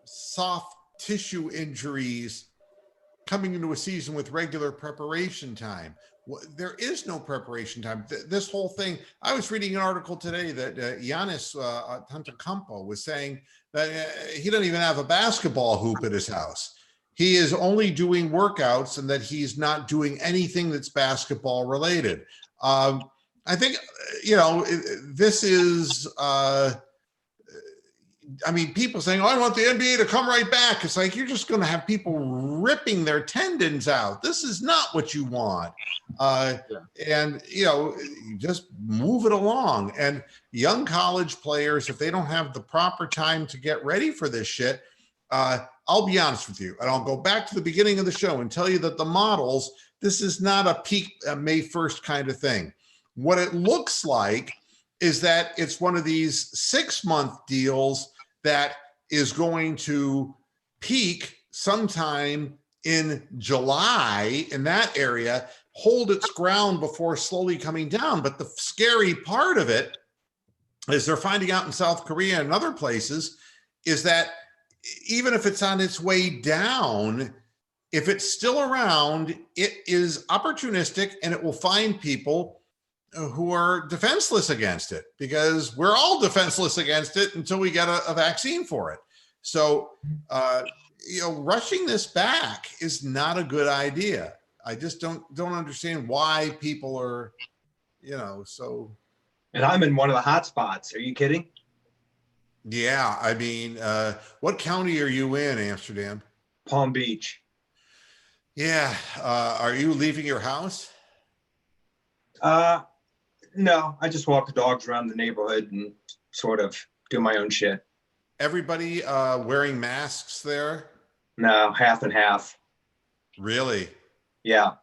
soft tissue injuries coming into a season with regular preparation time. There is no preparation time. This whole thing, I was reading an article today that Giannis Antetokounmpo was saying that he doesn't even have a basketball hoop at his house. He is only doing workouts and that he's not doing anything that's basketball related. I think, this is, people saying, I want the NBA to come right back. It's like, you're just going to have people ripping their tendons out. This is not what you want. And, you just move it along. And young college players, if they don't have the proper time to get ready for this shit, I'll be honest with you, and I'll go back to the beginning of the show and tell you that the models, this is not a peak May 1st kind of thing. What it looks like is that it's one of these 6-month deals that is going to peak sometime in July in that area, hold its ground before slowly coming down. But the scary part of it, as they're finding out in South Korea and other places, is that even if it's on its way down, if it's still around, it is opportunistic and it will find people who are defenseless against it, because we're all defenseless against it until we get a vaccine for it. So, rushing this back is not a good idea. I just don't understand why people are, so. And I'm in one of the hot spots. Are you kidding? Yeah, I mean, what county are you in, Amsterdam? Palm Beach. Yeah. Are you leaving your house? No, I just walk the dogs around the neighborhood and sort of do my own shit. Everybody wearing masks there? No, half and half. Really? Yeah.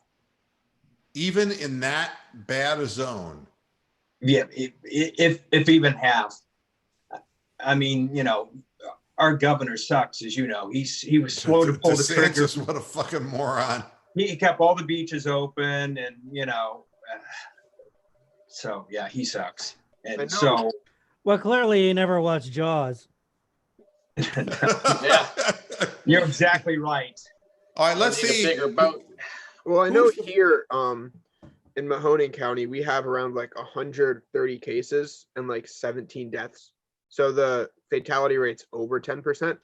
Even in that bad a zone? Yeah, if even half. I mean, our governor sucks, as you know. He was slow to pull the trigger. What a fucking moron. He kept all the beaches open, and so yeah, he sucks. And so, well, clearly you never watched Jaws. Yeah, you're exactly right. All right, let's see. Bigger boat. Well, I know here in Mahoning County, we have around like 130 cases and like 17 deaths. So the fatality rate's over 10%,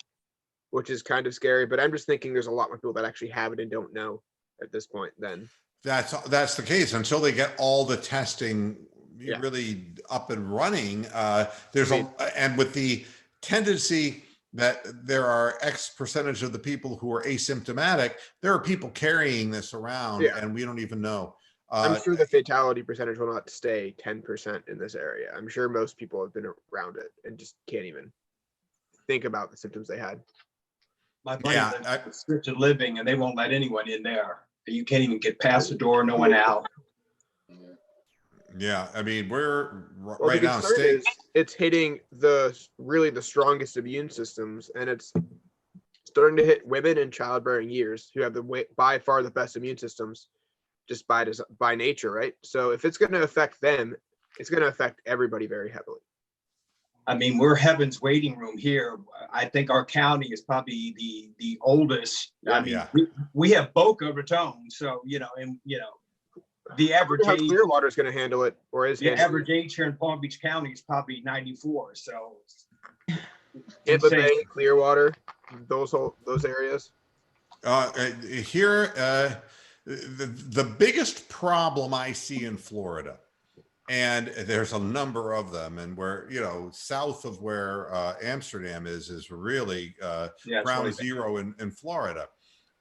which is kind of scary. But I'm just thinking there's a lot more people that actually have it and don't know at this point then. That's the case until they get all the testing really up and running. And with the tendency that there are X percentage of the people who are asymptomatic, there are people carrying this around and we don't even know. I'm sure the fatality percentage will not stay 10% in this area. I'm sure most people have been around it and just can't even think about the symptoms they had. My buddy Yeah, lives in assisted living, and they won't let anyone in there. You can't even get past the door. No one out. yeah. I mean, we're Well, right the now concern state. is it's hitting really the strongest immune systems, and it's starting to hit women in childbearing years who have by far the best immune systems, just by nature, right? So if it's going to affect them, it's going to affect everybody very heavily. I mean, we're heaven's waiting room here. I think our county is probably the oldest. I mean, we have Boca Raton, so the I average wonder how age. Clearwater is going to handle it, or is The average age here in Palm Beach County is probably 94. So Tampa Bay, Clearwater, those areas. Here, the biggest problem I see in Florida, and there's a number of them, and where, south of where Amsterdam is really ground zero in Florida.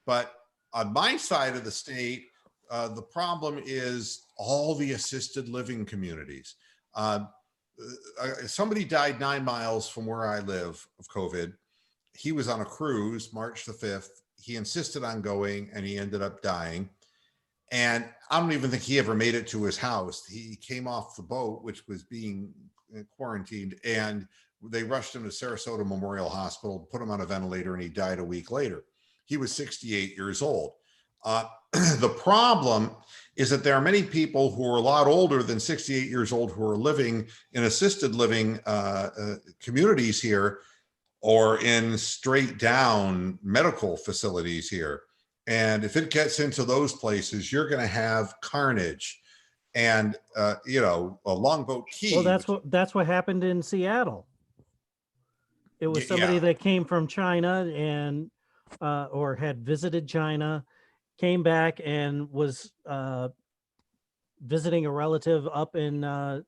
But on my side of the state, the problem is all the assisted living communities. Somebody died 9 miles from where I live of COVID. He was on a cruise, March the 5th. He insisted on going, and he ended up dying. And I don't even think he ever made it to his house. He came off the boat, which was being quarantined, and they rushed him to Sarasota Memorial Hospital, put him on a ventilator, and he died a week later. He was 68 years old. The problem is that there are many people who are a lot older than 68 years old who are living in assisted living communities here, or in straight down medical facilities here. And if it gets into those places, you're going to have carnage. And a Longboat Key. Well, that's what happened in Seattle. It was somebody that came from China and or had visited China, came back and was visiting a relative up in a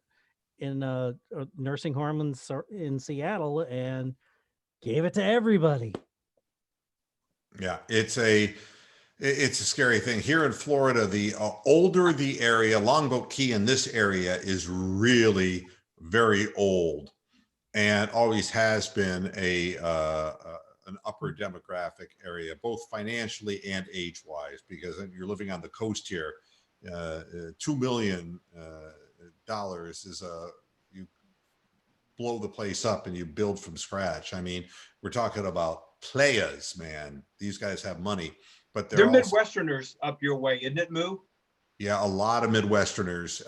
nursing home in Seattle, and gave it to everybody. Yeah, it's a scary thing. Here in Florida, the older the area, Longboat Key in this area is really very old, and always has been an upper demographic area, both financially and age-wise, because you're living on the coast here. $2 million is you blow the place up and you build from scratch. I mean, we're talking about players, man. These guys have money, but they're Midwesterners up your way, isn't it, Moo? Yeah, a lot of Midwesterners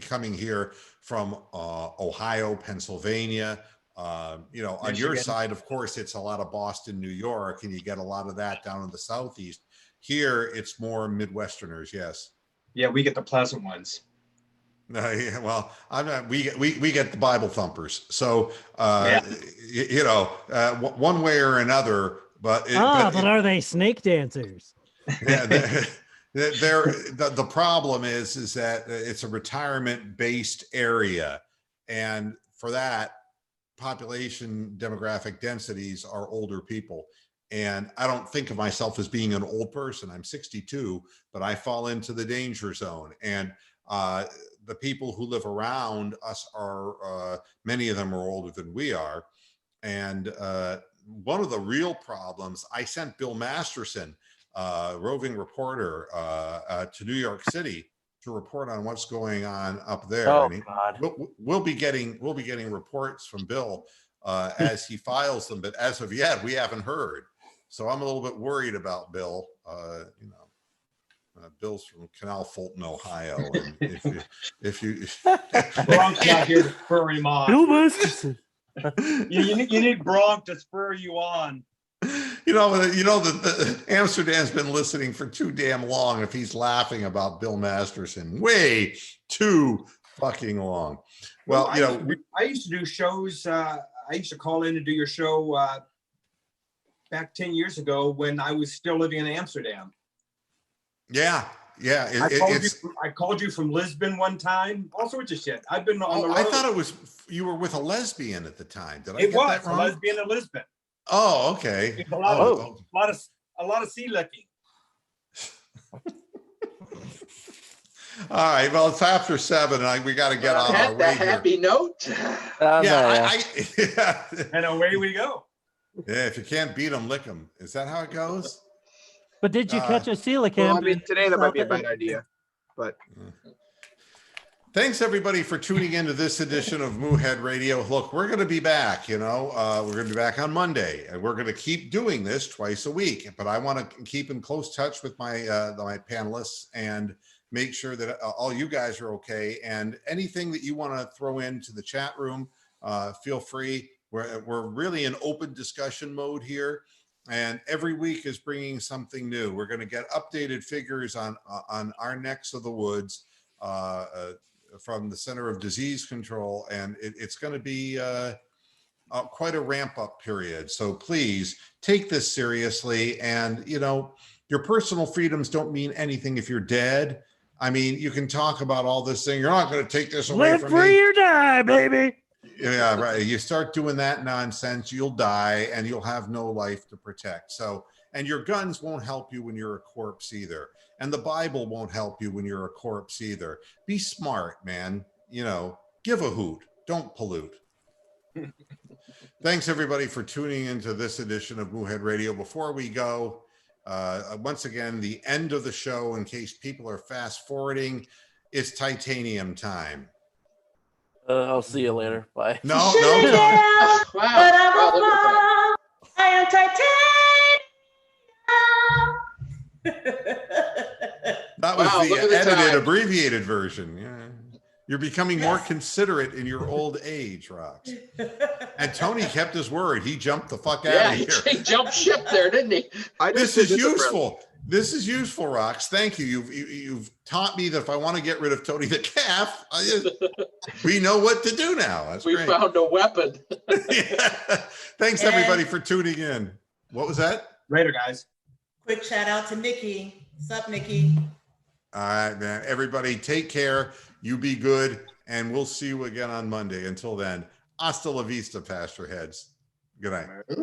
coming here from Ohio, Pennsylvania. On your side, of course, it's a lot of Boston, New York, and you get a lot of that down in the Southeast. Here, it's more Midwesterners. Yes. Yeah, we get the pleasant ones. Yeah, well, we get the Bible thumpers. So one way or another. But are they snake dancers? Yeah. The problem is that it's a retirement based area, and for that, population demographic densities are older people. And I don't think of myself as being an old person. I'm 62, but I fall into the danger zone. And the people who live around us are many of them are older than we are. And one of the real problems, I sent Bill Masterson, roving reporter, to New York City to report on what's going on up there. Oh, and God. We'll be getting reports from Bill as he files them, but as of yet, we haven't heard. So I'm a little bit worried about Bill. Bill's from Canal Fulton, Ohio, and if you Bronk's not here to spur him on. Bill Masterson. You need Bronk to spur you on. The Amsterdam's been listening for too damn long if he's laughing about Bill Masterson. Way too fucking long. Well, I used to do shows. I used to call in and do your show back 10 years ago when I was still living in Amsterdam. Yeah. I called you from Lisbon one time. All sorts of shit. I've been on the road. I thought it was you were with a lesbian at the time. Did I get that wrong? A lesbian in Lisbon. Oh, okay. A lot of sea licking. All right. Well, it's after 7, and we got to get on our The way here. happy note. Yeah, yeah. And away we go. Yeah, if you can't beat them, lick them. Is that how it goes? But did you catch a coelacanth? Well, I mean, today that might be a bad idea, but Thanks everybody for tuning into this edition of Moohead Radio. Look, we're going to be back, we're going to be back on Monday, and we're going to keep doing this twice a week. But I want to keep in close touch with my panelists and make sure that all you guys are okay. And anything that you want to throw into the chat room, feel free. We're really in open discussion mode here, and every week is bringing something new. We're going to get updated figures on our necks of the woods. From the Center of Disease Control, and it's going to be quite a ramp up period. So please take this seriously. And, your personal freedoms don't mean anything if you're dead. I mean, you can talk about all this thing. You're not going to take this away Live from free me. or die, baby. Yeah, right. You start doing that nonsense, you'll die and you'll have no life to protect. So, and your guns won't help you when you're a corpse either. And the Bible won't help you when you're a corpse either. Be smart, man. Give a hoot. Don't pollute. Thanks everybody for tuning into this edition of Moohead Radio. Before we go, once again, the end of the show, in case people are fast forwarding, it's titanium time. I'll see you later. Bye. No, Wow. Tony. Wow, look at that. I am That was Wow, look at the the edited, time. abbreviated version. Yeah. You're becoming more considerate in your old age, Rox. And Tony kept his word. He jumped the fuck out Yeah, of here. he jumped ship there, didn't he? This is useful. This is useful, Rox. Thank you. You've taught me that if I want to get rid of Tony the calf, we know what to do now. That's We great. found a weapon. Yeah. Thanks everybody for tuning in. What was that? Later, guys. Quick shout out to Nikki. Sup, Nikki? All right, man. Everybody take care. You be good. And we'll see you again on Monday. Until then, hasta la vista, Pastor Heads. Good night.